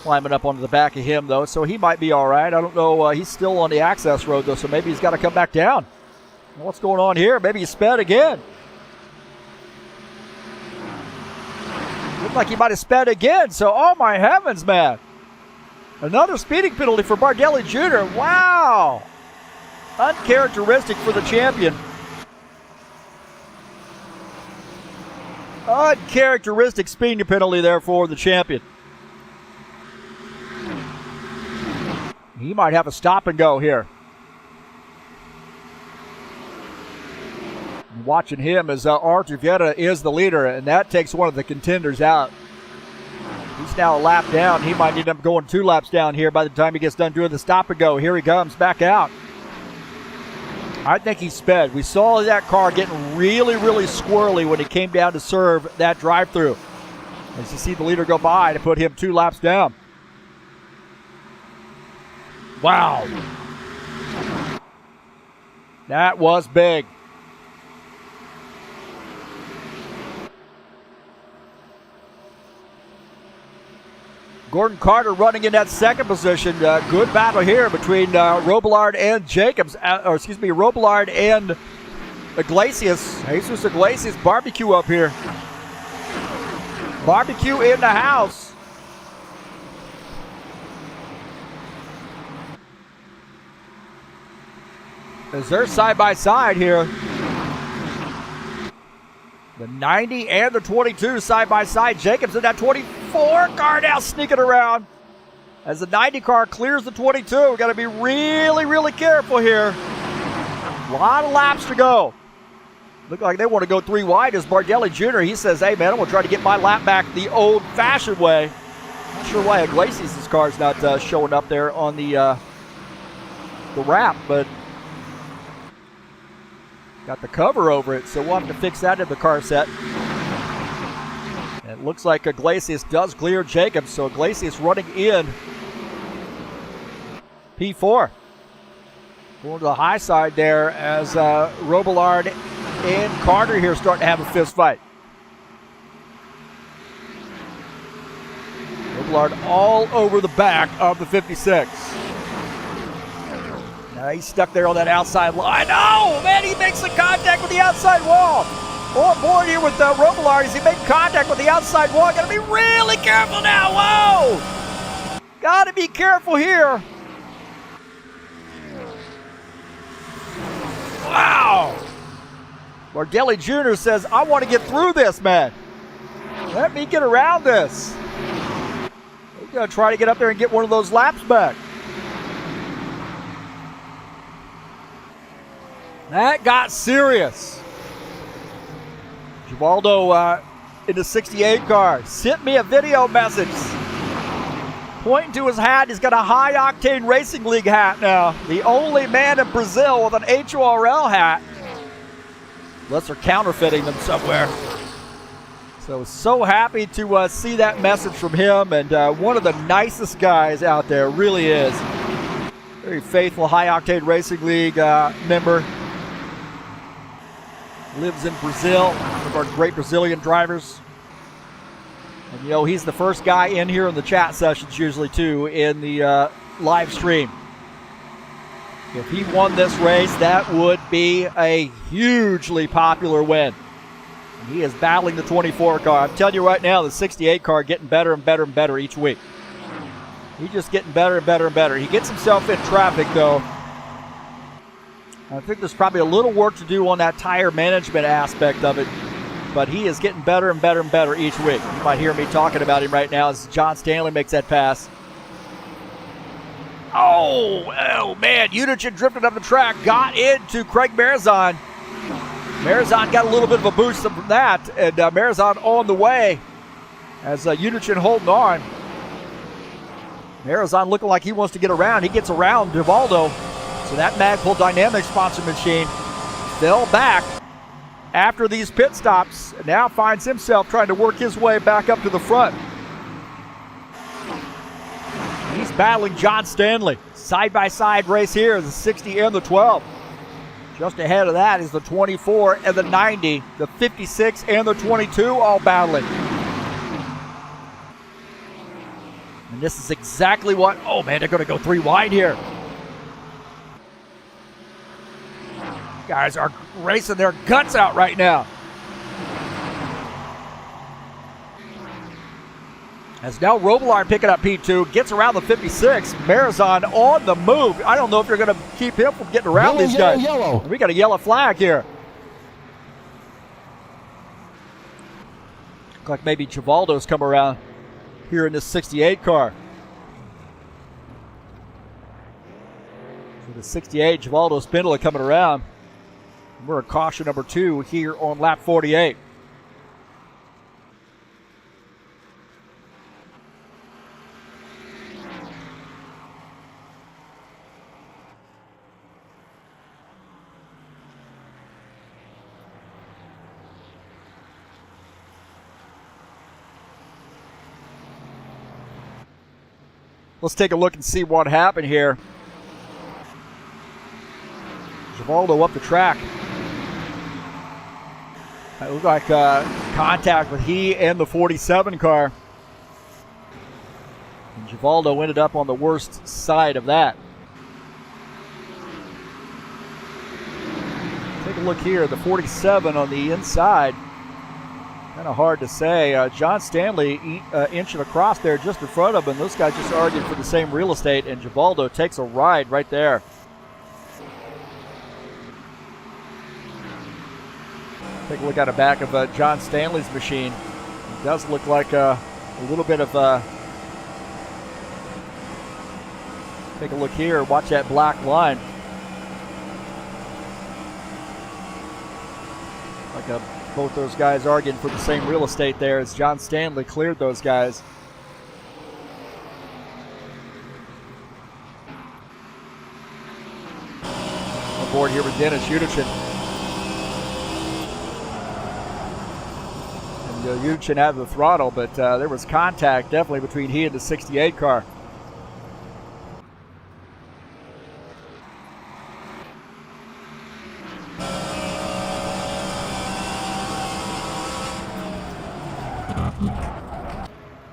climbing up onto the back of him, though, so he might be all right. I don't know. He's still on the access road, though, so maybe he's got to come back down. What's going on here? Maybe he sped again. Looked like he might have sped again, so oh my heavens, man. Another speeding penalty for Bardelli Jr. Wow. Uncharacteristic for the champion. Uncharacteristic speeding penalty there for the champion. He might have a stop and go here. Watching him as Archuleta is the leader, and that takes one of the contenders out. He's now a lap down. He might end up going 2 laps down here by the time he gets done doing the stop and go. Here he comes back out. I think he sped. We saw that car getting really, really squirrely when he came down to serve that drive-through. As you see the leader go by to put him 2 laps down. Wow. That was big. Gordon Carter running in that second position. Good battle here between Robillard and Jacobs. Robillard and Iglesias. Jesus Iglesias. Barbecue up here. Barbecue in the house. As they're side by side here. The 90 and the 22 side by side. Jacobs in that 24 car now sneaking around. As the 90 car clears the 22. We've got to be really, really careful here. A lot of laps to go. Look like they want to go 3 wide as Bardelli Jr. He says, hey man, I'm going to try to get my lap back the old fashioned way. Not sure why Iglesias' car's not showing up there on the wrap, but got the cover over it, so we'll have to fix that in the car set. And it looks like Iglesias does clear Jacobs, so Iglesias running in P4. Going to the high side there as Robillard and Carter here starting to have a fist fight. Robillard all over the back of the 56. He's stuck there on that outside line. Oh, man, he makes the contact with the outside wall. On board here with Robillard as he made contact with the outside wall. Got to be really careful now. Whoa! Got to be careful here. Wow! Bardelli Jr. says, I want to get through this, man. Let me get around this. He's going to try to get up there and get one of those laps back. That got serious. Givaldo in the 68 car sent me a video message pointing to his hat. He's got a High Octane Racing League hat now. The only man in Brazil with an HORL hat. Unless they're counterfeiting them somewhere. So happy to see that message from him, and one of the nicest guys out there, really is. Very faithful High Octane Racing League member. Lives in Brazil, one of our great Brazilian drivers. And you know, he's the first guy in here in the chat sessions usually too, in the live stream. If he won this race, that would be a hugely popular win. And he is battling the 24 car. I'm telling you right now, the 68 car getting better and better and better each week. He's just getting better and better and better. He gets himself in traffic, though. I think there's probably a little work to do on that tire management aspect of it, but he is getting better and better and better each week. You might hear me talking about him right now as John Stanley makes that pass. Oh man, Unichin drifted up the track, got into Craig Marizon. Marizon got a little bit of a boost from that, and Marizon on the way as Unichin holding on. Marizon looking like he wants to get around. He gets around Givaldo. So that Magpul Dynamics sponsor machine fell back after these pit stops and now finds himself trying to work his way back up to the front. He's battling John Stanley. Side-by-side race here, the 60 and the 12. Just ahead of that is the 24 and the 90, the 56 and the 22 all battling. And this is exactly what, oh man, they're gonna go 3 wide here. Guys are racing their guts out right now. As now Robillard picking up P2, gets around the 56. Marizon on the move. I don't know if you're going to keep him from getting around these guys. Yellow. We got a yellow flag here. Look like maybe Givaldo's come around here in this 68 car. So the 68, Givaldo Spindler coming around. We're at caution number 2 here on lap 48. Let's take a look and see what happened here. Givaldo up the track. It looked like contact with he and the 47 car. And Givaldo ended up on the worst side of that. Take a look here, the 47 on the inside. Kind of hard to say. John Stanley inching across there just in front of him. Those guys just argued for the same real estate, and Givaldo takes a ride right there. Take a look at the back of John Stanley's machine. It does look like a little bit of take a look here. Watch that black line. Like both those guys arguing for the same real estate there as John Stanley cleared those guys. On board here with Dennis Unichin. Unichin out of the throttle, but there was contact definitely between he and the 68 car.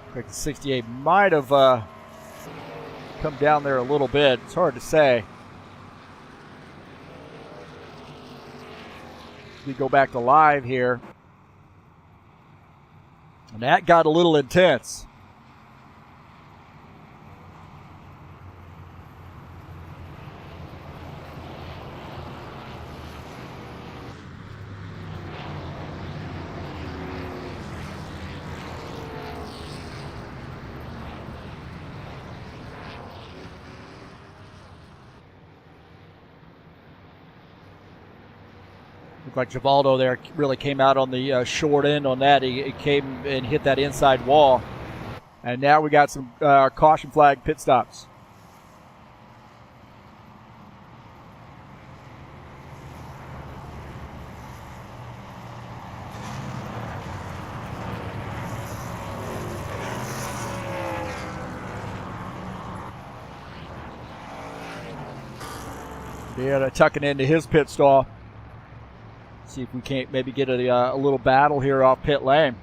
I think the 68 might have come down there a little bit. It's hard to say. We go back to live here. And that got a little intense. Looked like Givaldo there really came out on the short end on that. He came and hit that inside wall. And now we got some caution flag pit stops. Yeah, tucking into his pit stall. See if we can't maybe get a little battle here off pit lane.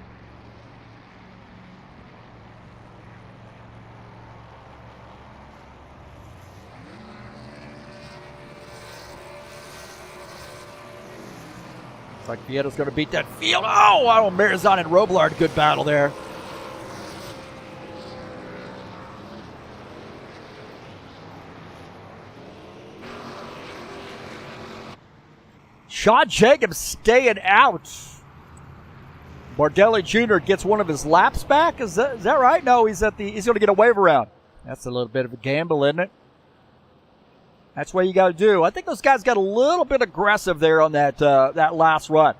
Looks like Vieto's going to beat that field. Oh, Marizon and Robillard, good battle there. Sean Jacobs staying out. Bardelli Jr. gets one of his laps back. Is that right? No, he's going to get a wave around. That's a little bit of a gamble, isn't it? That's what you got to do. I think those guys got a little bit aggressive there on that last run.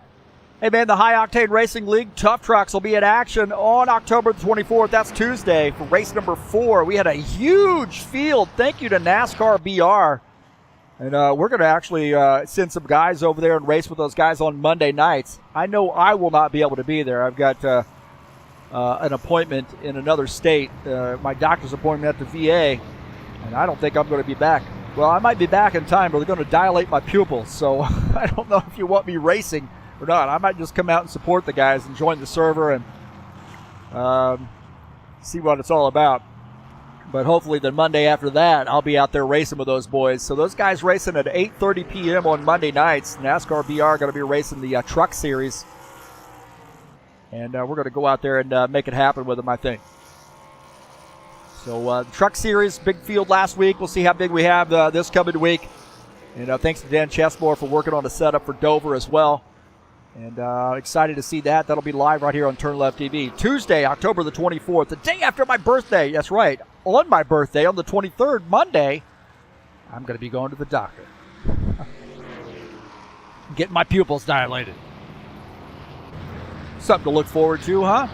Hey, man, the High Octane Racing League Tough Trucks will be in action on October the 24th. That's Tuesday for race number 4. We had a huge field. Thank you to NASCAR BR. And we're going to actually send some guys over there and race with those guys on Monday nights. I know I will not be able to be there. I've got an appointment in another state, my doctor's appointment at the VA, and I don't think I'm going to be back. Well, I might be back in time, but they're going to dilate my pupils, so I don't know if you want me racing or not. I might just come out and support the guys and join the server and see what it's all about. But hopefully the Monday after that, I'll be out there racing with those boys. So those guys racing at 8:30 p.m. on Monday nights. NASCAR BR going to be racing the Truck Series. And we're going to go out there and make it happen with them, I think. So the Truck Series, big field last week. We'll see how big we have this coming week. And thanks to Dan Chesmore for working on the setup for Dover as well. And excited to see that. That'll be live right here on TurnLeftTV. Tuesday, October the 24th, the day after my birthday. That's right. On my birthday, on the 23rd, Monday, I'm going to be going to the doctor. Getting my pupils dilated. Something to look forward to, huh?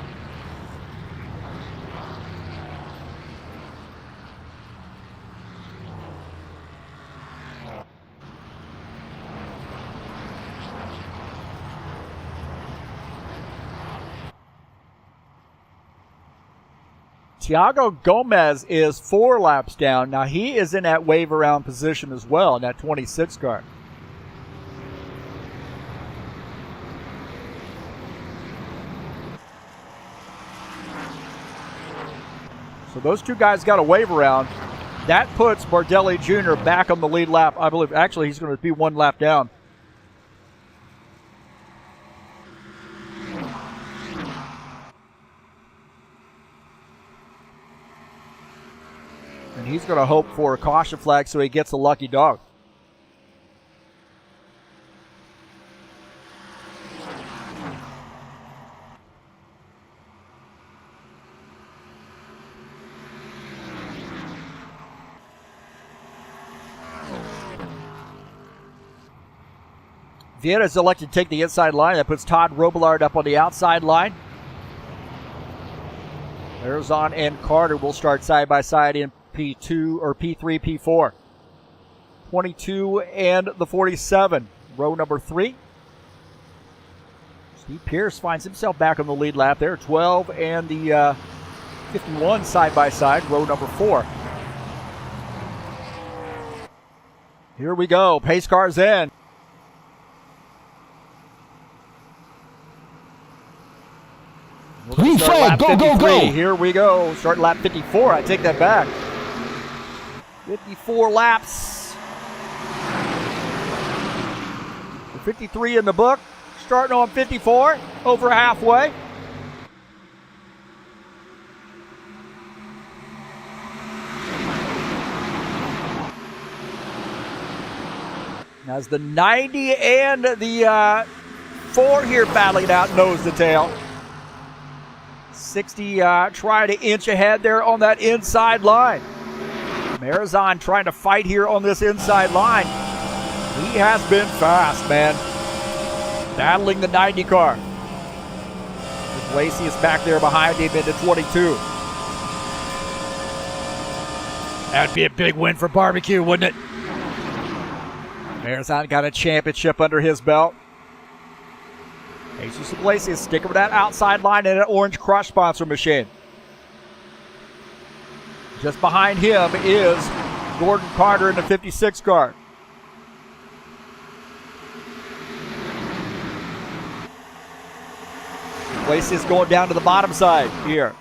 Tiago Gomez is 4 laps down. Now, he is in that wave around position as well in that 26 car. So those two guys got a wave around. That puts Bardelli Jr. back on the lead lap. I believe, actually, he's going to be 1 lap down. And he's going to hope for a caution flag so he gets a lucky dog. Vieira's elected to take the inside line. That puts Todd Robillard up on the outside line. Arizon and Carter will start side by side in P2 or P3, P4. 22 and the 47, row number 3. Steve Pierce finds himself back on the lead lap there. 12 and the 51 side by side, row number 4. Here we go. Pace cars in. Green flag, go, go, go. Here we go. Start lap 54. I take that back. 54 laps. 53 in the book. Starting on 54. Over halfway. As the 90 and the 4 here battling out nose to tail. 60 try to inch ahead there on that inside line. Marizon trying to fight here on this inside line. He has been fast, man. Battling the 90 car. Lacey is back there behind him into 22. That'd be a big win for barbecue, wouldn't it? Marizon got a championship under his belt. Jesus Iglesias sticking with that outside line and an orange crush sponsor machine. Just behind him is Gordon Carter in the 56 car. Iglesias going down to the bottom side here.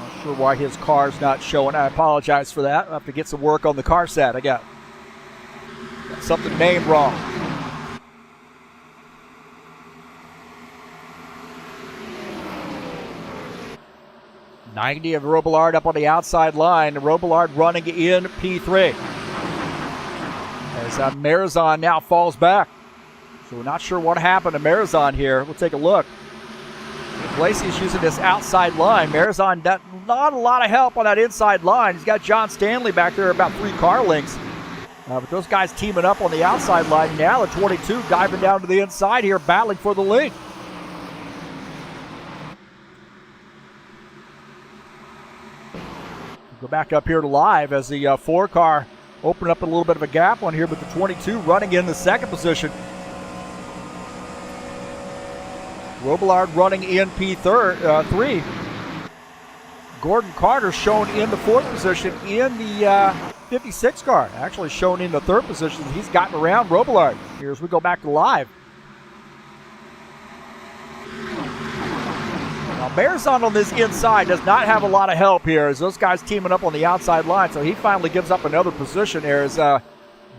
Not sure why his car's not showing. I apologize for that. I'll have to get some work on the car set. I got something named wrong. Of Robillard up on the outside line. Robillard running in P3. as Marizon now falls back. So we're not sure what happened to Marizon here. We'll take a look. Iglesias using this outside line. Marizon, not a lot of help on that inside line. He's got John Stanley back there about 3 car lengths. But those guys teaming up on the outside line. Now the 22 diving down to the inside here, battling for the lead. Go back up here to live as the 4 car opened up a little bit of a gap on here, but the 22 running in the second position. Robillard running in P3. Gordon Carter shown in the 4th position in the 56 car. Actually shown in the 3rd position. He's gotten around Robillard here as we go back to live. Now Marizon on this inside does not have a lot of help here as those guys teaming up on the outside line. So he finally gives up another position here as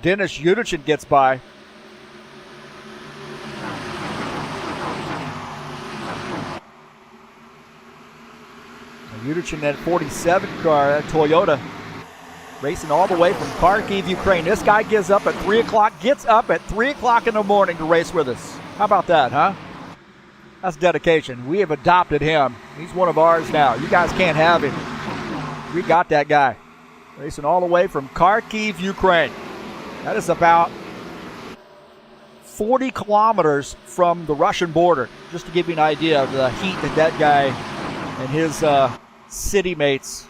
Dennis Udichin gets by. Udichin, that 47 car, that Toyota, racing all the way from Kharkiv, Ukraine. This guy gets up at 3 o'clock in the morning to race with us. How about that, huh? That's dedication. We have adopted him. He's one of ours now. You guys can't have him. We got that guy. Racing all the way from Kharkiv, Ukraine. That is about 40 kilometers from the Russian border, just to give you an idea of the heat that guy and his city mates,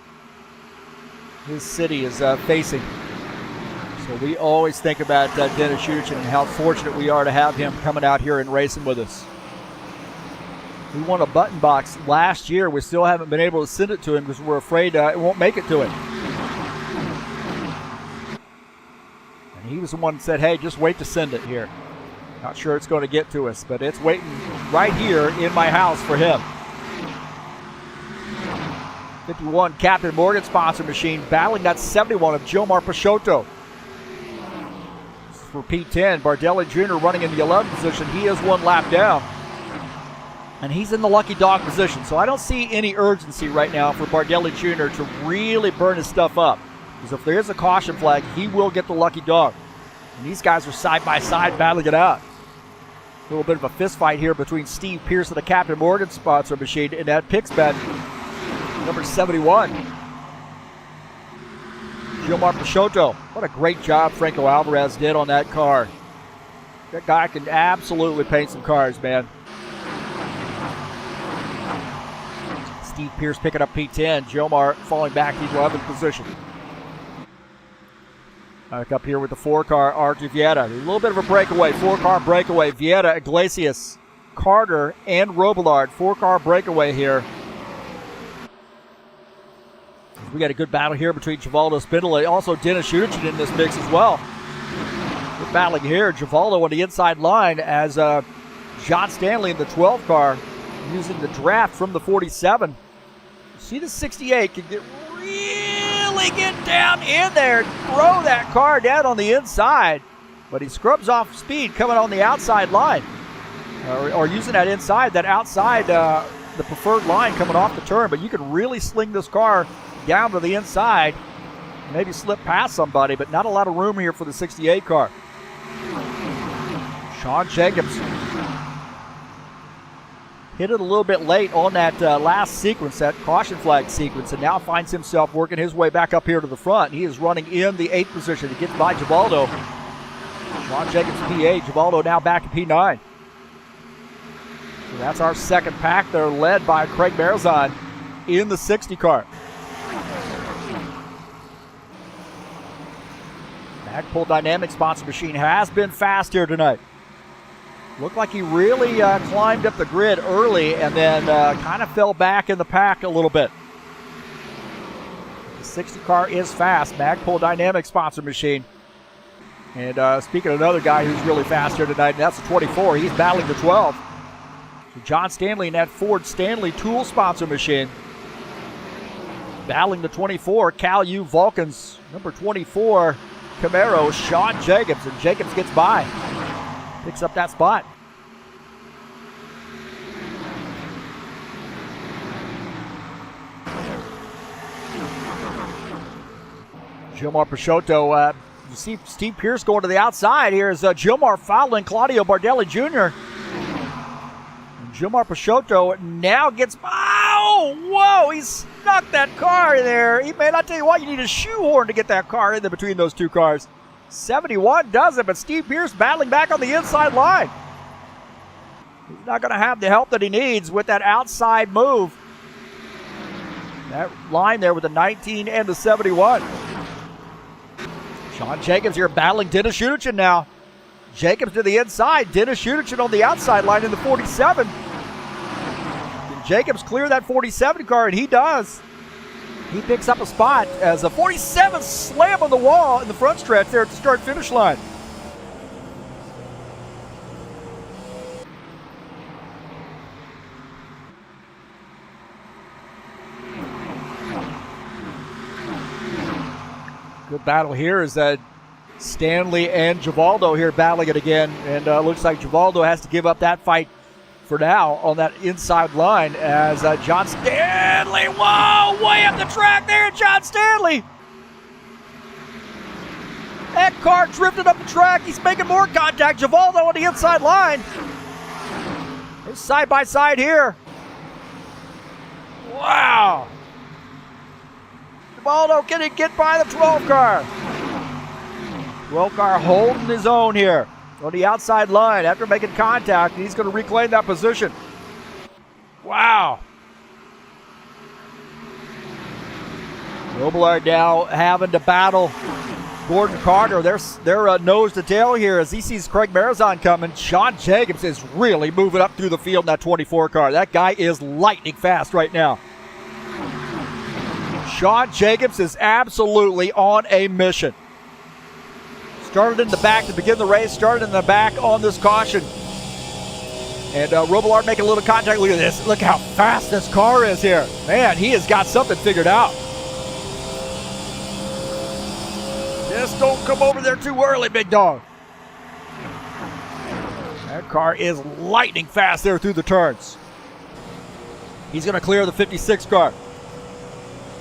his city is facing. So we always think about Dennis Udichin and how fortunate we are to have him coming out here and racing with us. We won a button box last year. We still haven't been able to send it to him because we're afraid it won't make it to him. And he was the one that said, hey, just wait to send it here. Not sure it's going to get to us, but it's waiting right here in my house for him. 51 Captain Morgan sponsor machine battling that 71 of Jomar Peixoto. For P10, Bardelli Jr. running in the 11th position. He is 1 lap down. And he's in the lucky dog position. So I don't see any urgency right now for Bardelli Jr. to really burn his stuff up. Because if there is a caution flag, he will get the lucky dog. And these guys are side by side battling it out. A little bit of a fist fight here between Steve Pierce of the Captain Morgan sponsor machine and that picks bet, number 71. Gilmar Peixoto. What a great job Franco Alvarez did on that car. That guy can absolutely paint some cars, man. Steve Pierce picking up P10. Gilmar falling back to the 11th position. Back up here with the 4-car, Archie Vieta. A little bit of a breakaway, 4-car breakaway. Vieta, Iglesias, Carter, and Robillard. 4-car breakaway here. We got a good battle here between Givaldo Spindler, also Dennis Udichin in this mix as well. Good battling here. Givaldo on the inside line as John Stanley in the 12 car using the draft from the 47. See, the 68 can really get down in there, throw that car down on the inside, but he scrubs off speed coming on the outside line, or using that inside, that outside, the preferred line coming off the turn. But you can really sling this car down to the inside, maybe slip past somebody, but not a lot of room here for the 68 car. Sean Jacobs hit it a little bit late on that last sequence, that caution flag sequence, and now finds himself working his way back up here to the front. He is running in the 8th position. He gets by Givaldo. Sean Jacobs P8, Givaldo now back in P9. So that's our second pack. They're led by Craig Marizon in the 60 car. Magpul Dynamics sponsor machine has been fast here tonight. Looked like he really climbed up the grid early and then kind of fell back in the pack a little bit. The 60 car is fast. Magpul Dynamics sponsor machine. And speaking of another guy who's really fast here tonight, and that's the 24. He's battling the 12. So John Stanley in that Ford Stanley tool sponsor machine. Battling the 24, Cal U Vulcans. Number 24, Camaro, Sean Jacobs. And Jacobs gets by. Picks up that spot. Gilmar Peixoto You see Steve Pierce going to the outside here as Gilmar following Claudio Bardelli Jr. And Gilmar Peixoto now gets, oh, whoa, he snuck that car in there. Man, I tell you what, you need a shoehorn to get that car in there between those two cars. 71 does it, but Steve Pierce battling back on the inside line. He's not going to have the help that he needs with that outside move. That line there with the 19 and the 71. Sean Jacobs here battling Dennis Shunichin now. Jacobs to the inside. Dennis Shunichin on the outside line in the 47. Can Jacobs clear that 47 car? And he does. He picks up a spot as a 47 slam on the wall in the front stretch there at the start-finish line. Good battle here is that Stanley and Givaldo here battling it again. And looks like Givaldo has to give up that fight for now on that inside line as John Stanley, whoa, way up the track there, John Stanley. That car drifted up the track. He's making more contact. Givaldo on the inside line. They're side by side here. Wow. Givaldo, can he get by the 12 car? 12 car holding his own here on the outside line after making contact. He's going to reclaim that position. Wow. Robillard now having to battle Gordon Carter. They're nose to tail here as he sees Craig Marizon coming. Sean Jacobs is really moving up through the field in that 24 car. That guy is lightning fast right now. Sean Jacobs is absolutely on a mission. Started in the back to begin the race, started in the back on this caution. And Robillard making a little contact. Look at this. Look how fast this car is here. Man, he has got something figured out. Just don't come over there too early, big dog. That car is lightning fast there through the turns. He's going to clear the 56 car.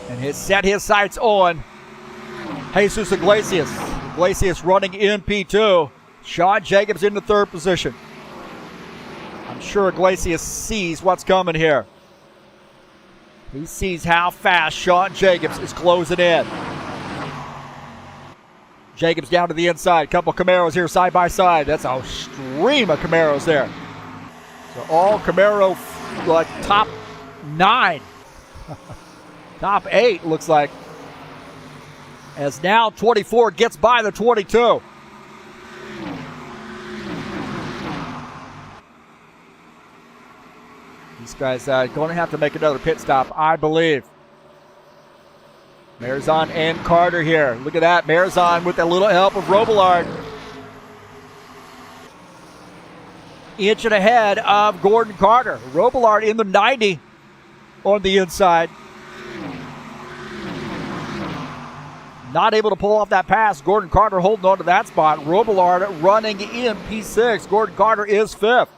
And he's set his sights on Jesus Iglesias. Iglesias running in P2. Sean Jacobs in the third position. I'm sure Iglesias sees what's coming here. He sees how fast Sean Jacobs is closing in. Jacobs down to the inside. Couple Camaros here side by side. That's a stream of Camaros there. So all Camaro top 9. Top 8 looks like. As now 24 gets by the 22. These guys going to have to make another pit stop, I believe. Marizon and Carter here. Look at that. Marizon with a little help of Robillard. Inching ahead of Gordon Carter. Robillard in the 90 on the inside. Not able to pull off that pass. Gordon Carter holding on to that spot. Robillard running in P6. Gordon Carter is 5th.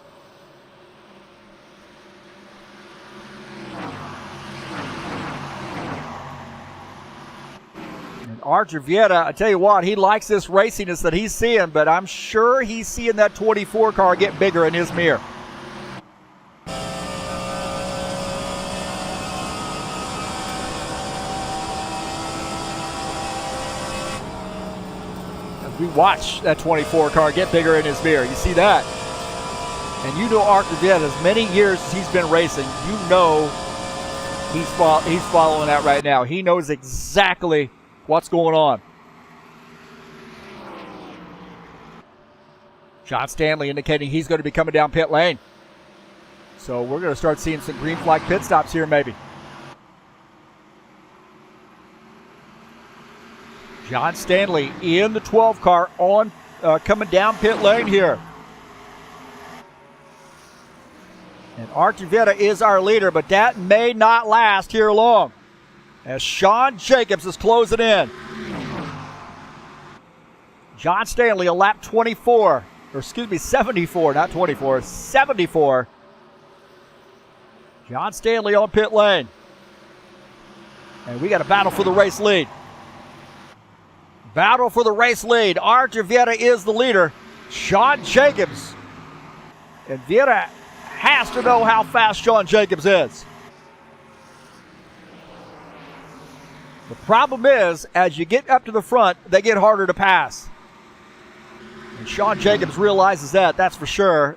And Archer Vieta, I tell you what, he likes this raciness that he's seeing, but I'm sure he's seeing that 24 car get bigger in his mirror. We watch that 24 car get bigger in his mirror. You see that? And you know Archer Vieta, as many years as he's been racing, you know he's following that right now. He knows exactly what's going on. John Stanley indicating he's going to be coming down pit lane. So we're going to start seeing some green flag pit stops here maybe. John Stanley in the 12 car on coming down pit lane here. And Archer Vieta is our leader, but that may not last here long as Sean Jacobs is closing in. John Stanley a lap 24, or excuse me, 74, not 24, 74. John Stanley on pit lane. And we got a battle for the race lead. Battle for the race lead. Archer Vieira is the leader. Sean Jacobs. And Vieira has to know how fast Sean Jacobs is. The problem is, as you get up to the front, they get harder to pass. And Sean Jacobs realizes that, that's for sure.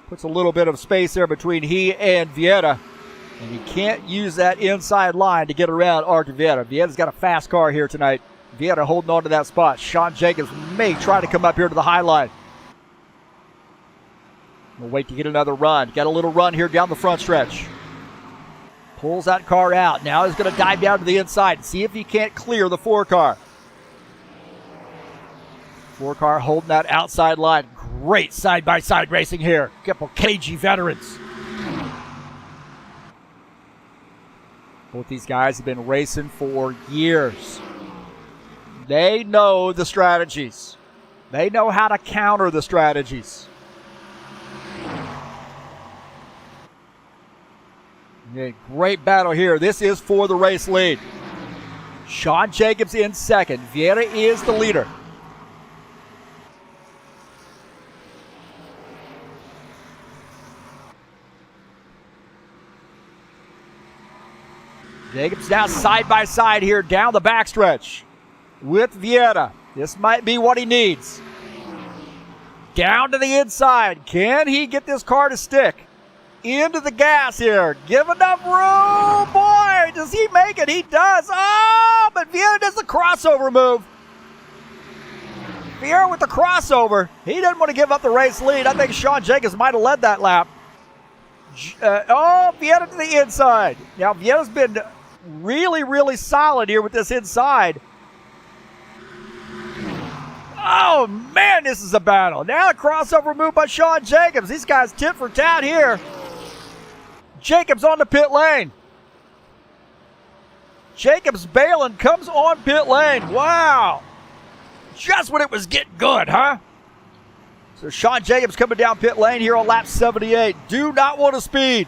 Puts a little bit of space there between he and Vieira. And he can't use that inside line to get around Archer Vieira. Vieira's got a fast car here tonight. Vieira holding on to that spot. Sean Jacobs may try to come up here to the high line. We'll wait to get another run. Got a little run here down the front stretch. Pulls that car out. Now he's going to dive down to the inside and see if he can't clear the 4-car. 4-car holding that outside line. Great side-by-side racing here. Couple cagey veterans. Both these guys have been racing for years. They know the strategies. They know how to counter the strategies. Yeah, great battle here. This is for the race lead. Sean Jacobs in second. Vieira is the leader. Jacobs now side by side here down the backstretch with Vieira. This might be what he needs. Down to the inside. Can he get this car to stick? Into the gas here. Give enough room. Boy, does he make it? He does. Oh, but Vieira does the crossover move. Vieira with the crossover. He didn't want to give up the race lead. I think Sean Jacobs might have led that lap. Vieira to the inside. Now, Vieira's been really, really solid here with this inside. Oh, man, this is a battle. Now a crossover move by Sean Jacobs. These guys tit for tat here. Jacobs on the pit lane. Jacobs bailing, comes on pit lane. Wow. Just when it was getting good, huh? So Sean Jacobs coming down pit lane here on lap 78. Do not want to speed.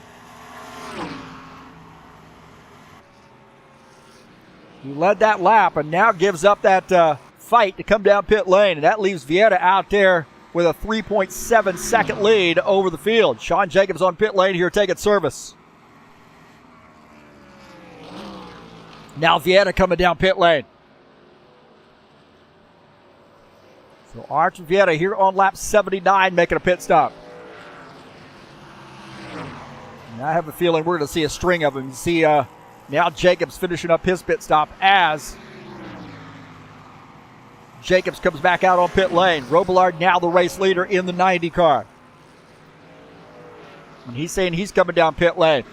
He led that lap and now gives up that fight to come down pit lane. And that leaves Vieira out there with a 3.7 second lead over the field. Sean Jacobs on pit lane here taking service. Now Vieira coming down pit lane. So Archer Vieira here on lap 79 making a pit stop. And I have a feeling we're going to see a string of them. You see now Jacobs finishing up his pit stop as Jacobs comes back out on pit lane. Robillard now the race leader in the 90 car. And he's saying he's coming down pit lane.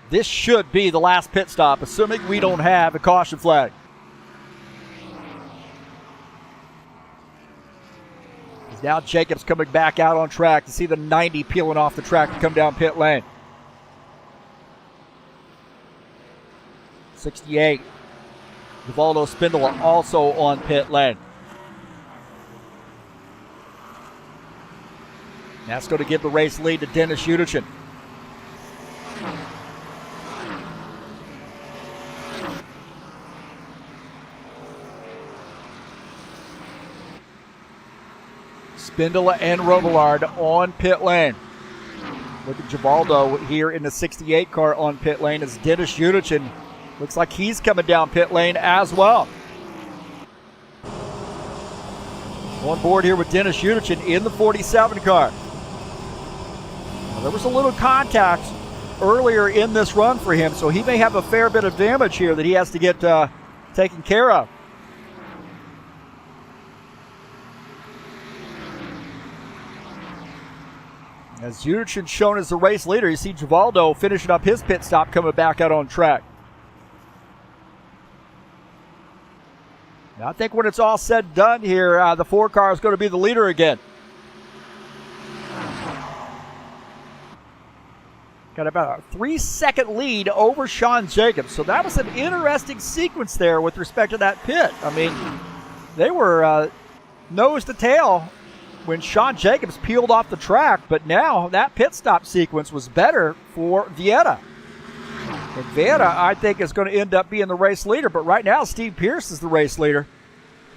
This should be the last pit stop, assuming we don't have a caution flag. Now Jacobs coming back out on track to see the 90 peeling off the track to come down pit lane. 68. Givaldo Spindola also on pit lane. That's going to give the race lead to Dennis Udichin. Spindola and Robillard on pit lane. Look at Givaldo here in the 68 car on pit lane as Dennis Udichin looks like he's coming down pit lane as well. On board here with Dennis Udichin in the 47 car. Now, there was a little contact earlier in this run for him, so he may have a fair bit of damage here that he has to get taken care of. As Udichin shown as the race leader, you see Givaldo finishing up his pit stop coming back out on track. Now, I think when it's all said and done here, the 4 car is going to be the leader again. Got about a 3-second lead over Sean Jacobs. So that was an interesting sequence there with respect to that pit. I mean, they were nose to tail when Sean Jacobs peeled off the track, but now that pit stop sequence was better for Vieira. And Vanna, I think, is going to end up being the race leader. But right now, Steve Pierce is the race leader.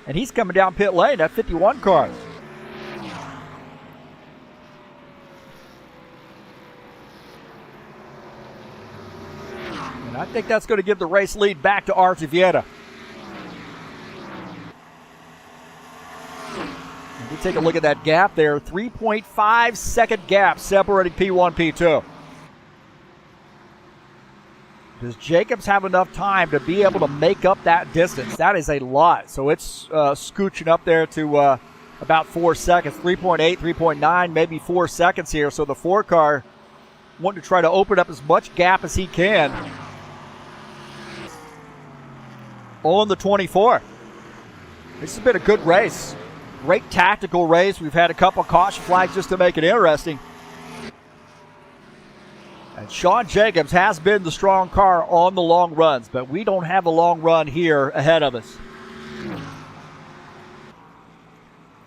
And he's coming down pit lane, that 51 car. And I think that's going to give the race lead back to Archie Vieta. And we take a look at that gap there. 3.5 second gap separating P1, P2. Does Jacobs have enough time to be able to make up that distance? That is a lot. So it's scooching up there to about 4 seconds. 3.8, 3.9, maybe 4 seconds here. So the 4 car wanting to try to open up as much gap as he can on the 24. This has been a good race. Great tactical race. We've had a couple caution flags just to make it interesting. And Sean Jacobs has been the strong car on the long runs, but we don't have a long run here ahead of us.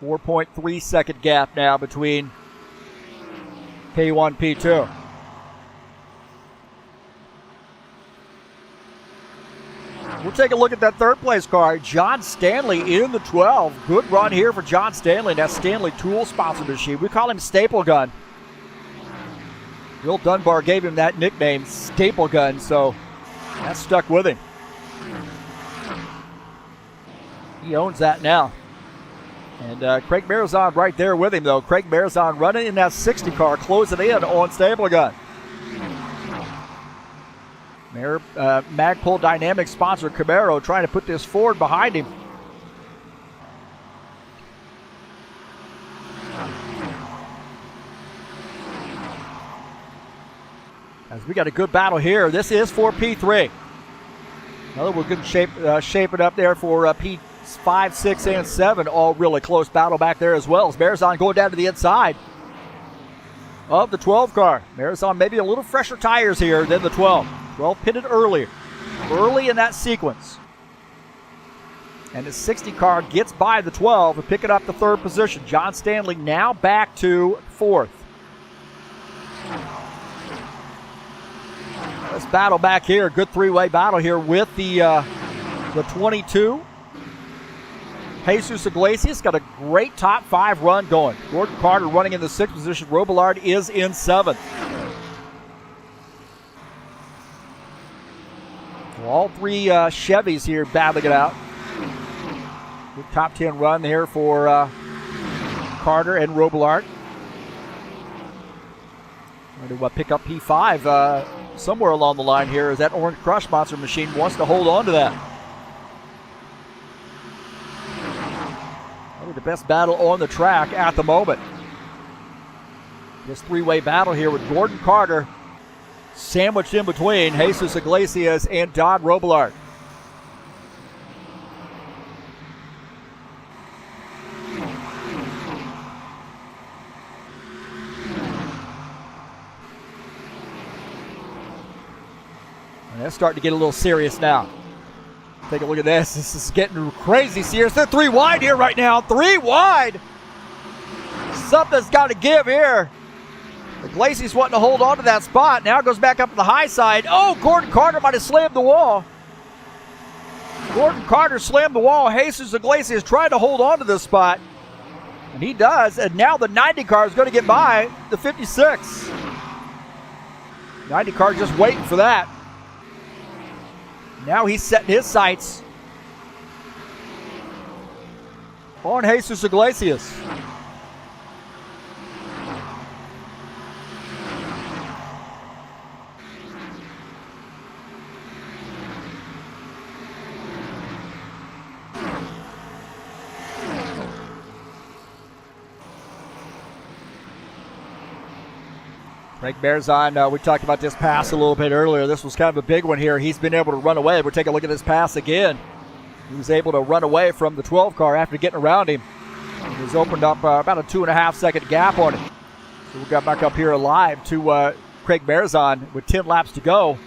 4.3 second gap now between P1, P2. We'll take a look at that third place car. John Stanley in the 12. Good run here for John Stanley. That Stanley tool sponsored machine. We call him Staple Gun. Bill Dunbar gave him that nickname, Staple Gun, so that stuck with him. He owns that now. And Craig Marizon right there with him, though. Craig Marizon running in that 60 car, closing in on Staple Gun. Magpul Dynamics sponsor Camaro trying to put this forward behind him. As we got a good battle here. This is for P3. Another we're good shape it up there for P5, 6, and 7. All really close battle back there as well. As Marizon going down to the inside of the 12 car. Marizon maybe a little fresher tires here than the 12. 12 pitted early in that sequence. And the 60 car gets by the 12 and picking up the third position. John Stanley now back to fourth. Let's battle back here. Good three-way battle here with the 22. Jesus Iglesias got a great top 5 run going. Gordon Carter running in the 6th position. Robillard is in 7th. Well, all 3 Chevys here battling it out. Good top 10 run here for Carter and Robillard. Trying to pick up P5 somewhere along the line here as that Orange Crush Monster machine wants to hold on to that. Probably the best battle on the track at the moment. This 3-way battle here with Gordon Carter sandwiched in between Jesus Iglesias and Don Robillard. And that's starting to get a little serious now. Take a look at this. This is getting crazy serious. They're 3 wide here right now. 3 wide. Something's got to give here. Iglesias wanting to hold on to that spot. Now goes back up to the high side. Oh, Gordon Carter might have slammed the wall. Gordon Carter slammed the wall. Jesus Iglesias trying to hold on to this spot. And he does. And now the 90 car is going to get by the 56. 90 car just waiting for that. Now he's setting his sights on Jesus Iglesias. Craig Marizon, we talked about this pass a little bit earlier. This was kind of a big one here. He's been able to run away. We'll take a look at this pass again. He was able to run away from the 12 car after getting around him. He's opened up about a 2.5 second gap on him. So we got back up here live to Craig Marizon with 10 laps to go.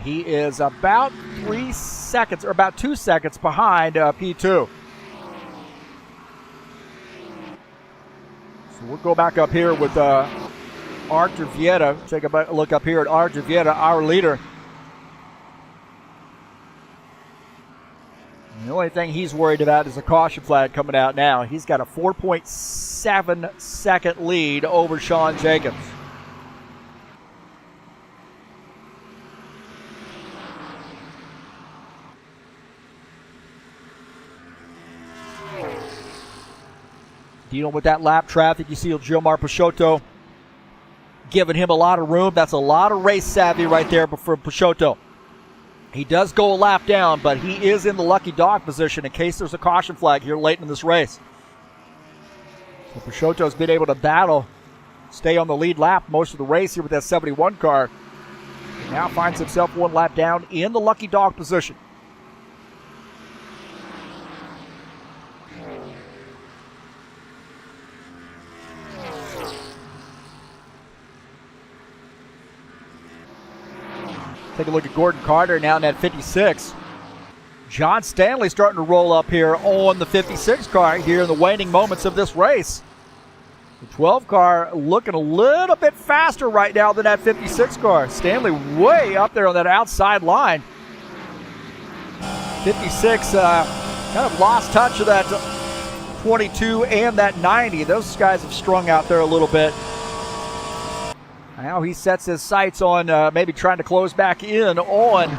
He is about 3 seconds, or about 2 seconds behind P2. So we'll go back up here with Artur Vieta. Take a look up here at Artur Vieta, our leader. And the only thing he's worried about is a caution flag coming out now. He's got a 4.7 second lead over Sean Jacobs. Dealing with that lap traffic, you see Gilmar Peixoto giving him a lot of room. That's a lot of race savvy right there for Peixoto. He does go a lap down, but he is in the lucky dog position in case there's a caution flag here late in this race. So Peixoto's been able to battle, stay on the lead lap most of the race here with that 71 car. He now finds himself 1 lap down in the lucky dog position. Take a look at Gordon Carter now in that 56. John Stanley starting to roll up here on the 56 car here in the waning moments of this race. The 12 car looking a little bit faster right now than that 56 car. Stanley way up there on that outside line. 56 kind of lost touch of that 22 and that 90. Those guys have strung out there a little bit. Now he sets his sights on maybe trying to close back in on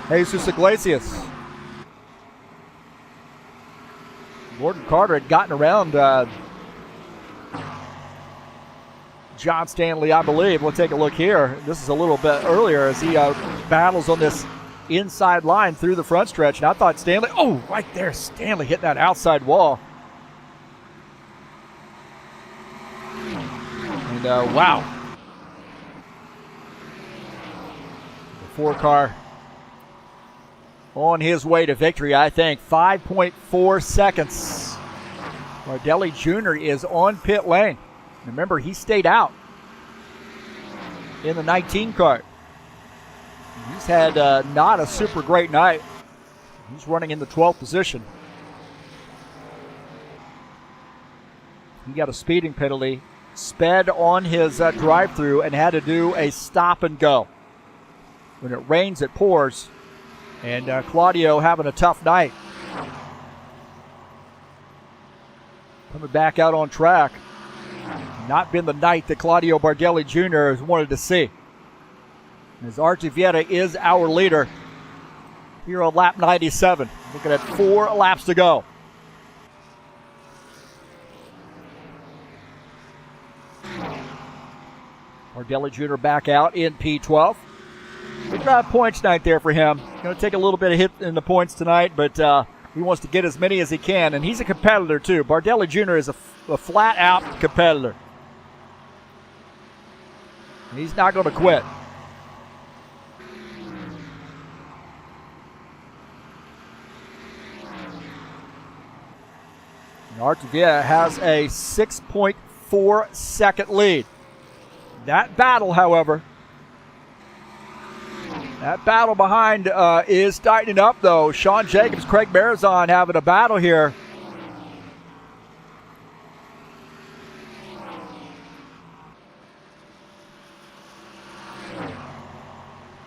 Jesus Iglesias. Gordon Carter had gotten around John Stanley, I believe. We'll take a look here. This is a little bit earlier as he battles on this inside line through the front stretch. And I thought Stanley, oh, right there, Stanley hitting that outside wall. And wow. 4 car on his way to victory, I think. 5.4 seconds. Bardelli Jr. is on pit lane. Remember, he stayed out in the 19 car. He's had not a super great night. He's running in the 12th position. He got a speeding penalty, sped on his drive-through, and had to do a stop and go. When it rains, it pours. And Claudio having a tough night. Coming back out on track. Not been the night that Claudio Bardelli Jr. has wanted to see. As Artur Vieta is our leader here on lap 97. Looking at 4 laps to go. Bardelli Jr. back out in P12. Good points night there for him. Going to take a little bit of hit in the points tonight, but he wants to get as many as he can, and he's a competitor too. Bardelli Jr. is a flat-out competitor. And he's not going to quit. And Artur Vieta has a 6.4 second lead. That battle, however, that battle behind is tightening up, though. Sean Jacobs, Craig Marizon having a battle here.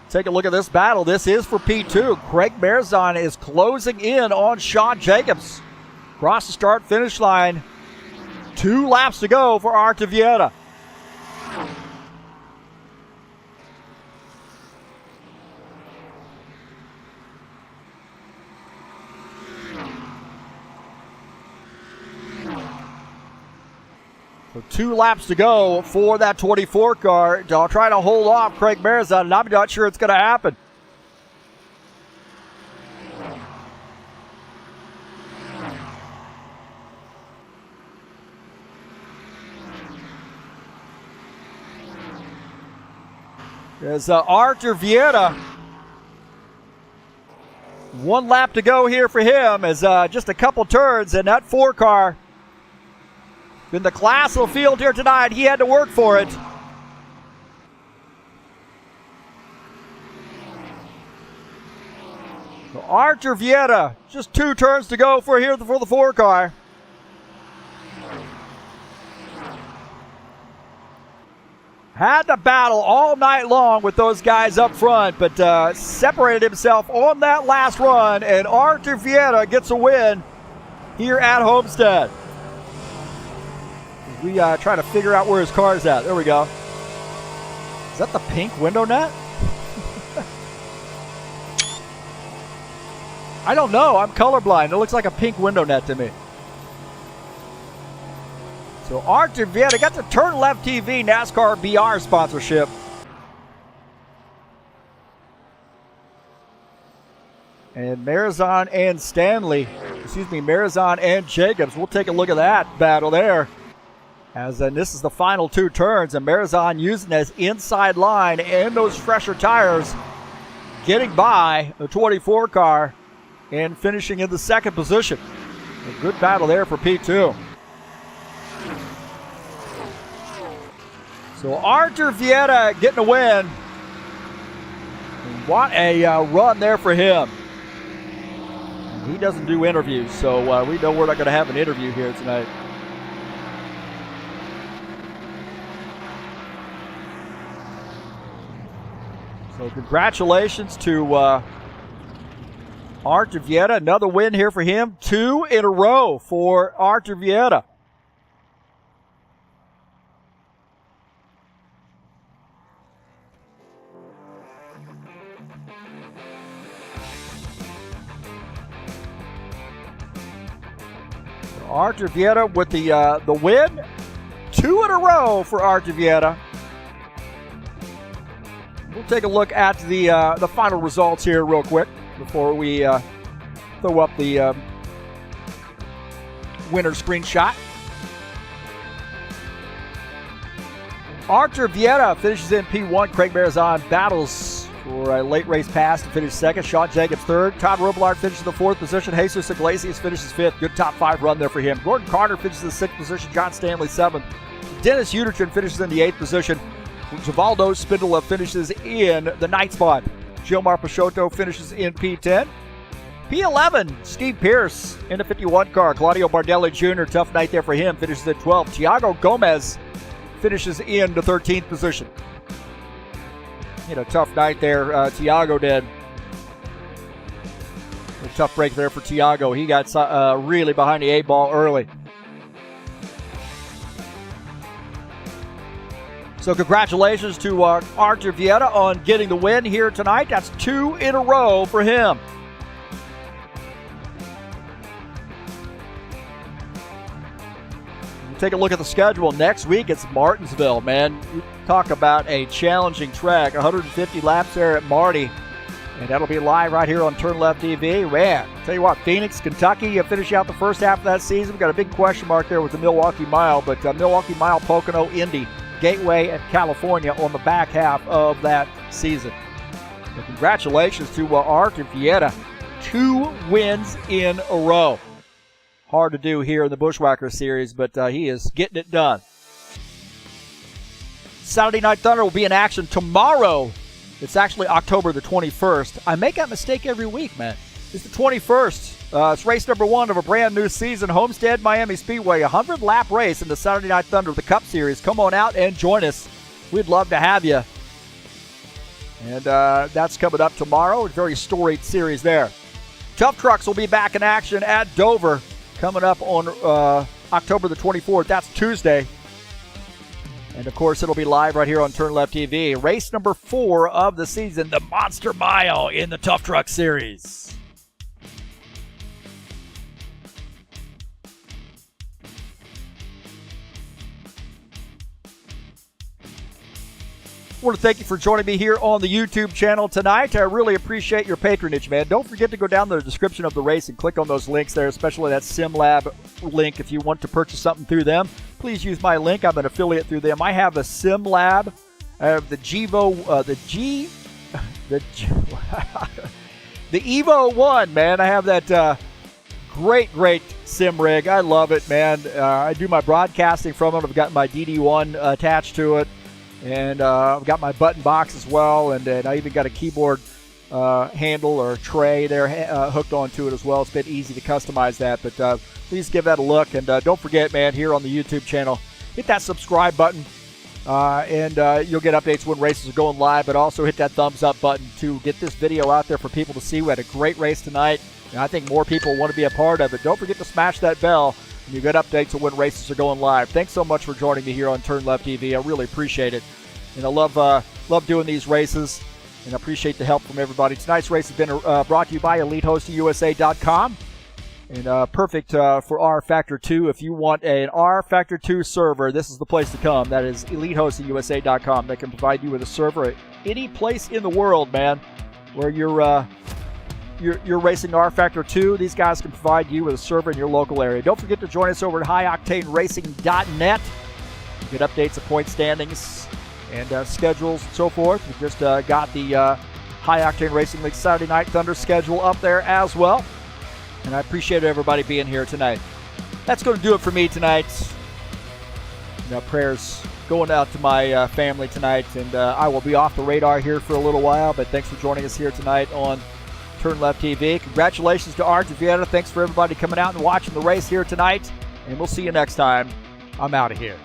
Take a look at this battle. This is for P2. Craig Marizon is closing in on Sean Jacobs. Across the start-finish line. 2 laps to go for Artur Vieta. So 2 laps to go for that 24 car. I'll try to hold off Craig Marizon, and I'm not sure it's going to happen. As Artur Vieta, 1 lap to go here for him, as just a couple turns, and that 4 car in the class of the field here tonight, he had to work for it. Arthur Vieta, just 2 turns to go for the 4 car. Had to battle all night long with those guys up front, but separated himself on that last run, and Arthur Vieta gets a win here at Homestead. We try to figure out where his car is at. There we go. Is that the pink window net? I don't know. I'm colorblind. It looks like a pink window net to me. So Arthur Vieta got the TurnLeftTV NASCAR BR sponsorship. And Marizon and Jacobs. We'll take a look at that battle there. As this is the final 2 turns, and Marizon using his inside line and those fresher tires, getting by the 24 car and finishing in the 2nd position. A good battle there for P2. So Arthur Vieta getting a win. And what a run there for him. And he doesn't do interviews, so we know we're not going to have an interview here tonight. So congratulations to Arthur Vieta. Another win here for him. 2 in a row for Arthur Vieta. Arthur Vieta with the win. 2 in a row for Arthur Vieta. We'll take a look at the final results here real quick before we throw up the winner screenshot. Arthur Vieta finishes in P1. Craig Marizon battles for a late race pass to finish 2nd. Sean Jacobs 3rd. Todd Robillard finishes the 4th position. Jesus Iglesias finishes 5th. Good top 5 run there for him. Gordon Carter finishes the 6th position. John Stanley 7th. Dennis Uterton finishes in the 8th position. Givaldo Spindola finishes in the 9th spot. Gilmar Peixoto finishes in P10. P11, Steve Pierce in the 51 car. Claudio Bardelli Jr., tough night there for him, finishes at 12th. Thiago Gomez finishes in the 13th position. Tough night there, Thiago did. A tough break there for Thiago. He got really behind the 8 ball early. So congratulations to Arthur Vieta on getting the win here tonight. That's 2 in a row for him. We'll take a look at the schedule. Next week it's Martinsville, man. We talk about a challenging track. 150 laps there at Marty. And that'll be live right here on TurnLeftTV. Man, tell you what, Phoenix, Kentucky, finish out the first half of that season. We've got a big question mark there with the Milwaukee Mile. But Milwaukee Mile, Pocono, Indy, Gateway, and California on the back half of that season. So congratulations to Arthur Vieta. 2 wins in a row. Hard to do here in the Buschwackers series, but he is getting it done. Saturday Night Thunder will be in action tomorrow. It's actually October the 21st. I make that mistake every week, man. It's the 21st. It's race number 1 of a brand new season, Homestead-Miami Speedway, 100-lap race in the Saturday Night Thunder of the Cup Series. Come on out and join us. We'd love to have you. And that's coming up tomorrow. A very storied series there. Tough Trucks will be back in action at Dover coming up on October the 24th. That's Tuesday. And, of course, it'll be live right here on TurnLeftTV. Race number 4 of the season, the Monster Mile in the Tough Truck Series. I want to thank you for joining me here on the YouTube channel tonight. I really appreciate your patronage, man. Don't forget to go down to the description of the race and click on those links there, especially that SimLab link if you want to purchase something through them. Please use my link. I'm an affiliate through them. I have a SimLab. I have the the Evo 1, man. I have that great sim rig. I love it, man. I do my broadcasting from it. I've got my DD1 attached to it. And I've got my button box as well, and I even got a keyboard handle or tray there hooked onto it as well. It's been easy to customize that, but please give that a look. And don't forget, man, here on the YouTube channel, hit that subscribe button, and you'll get updates when races are going live, but also hit that thumbs up button to get this video out there for people to see. We had a great race tonight, and I think more people want to be a part of it. Don't forget to smash that bell, and you get updates of when races are going live. Thanks so much for joining me here on TurnLeftTV. I really appreciate it, and I love doing these races, and I appreciate the help from everybody. Tonight's race has been brought to you by EliteHostingUSA.com. And perfect for rFactor 2. If you want an rFactor 2 server, this is the place to come. That is EliteHostingUSA.com. They can provide you with a server at any place in the world, man, where you're racing rFactor 2. These guys can provide you with a server in your local area. Don't forget to join us over at HiOctaneRacing.net. You get updates of point standings and schedules and so forth. We just got the High Octane Racing League Saturday Night Thunder schedule up there as well. And I appreciate everybody being here tonight. That's going to do it for me tonight. Prayers going out to my family tonight. And I will be off the radar here for a little while. But thanks for joining us here tonight on TurnLeftTV. Congratulations to Art and Vienna. Thanks for everybody coming out and watching the race here tonight. And we'll see you next time. I'm out of here.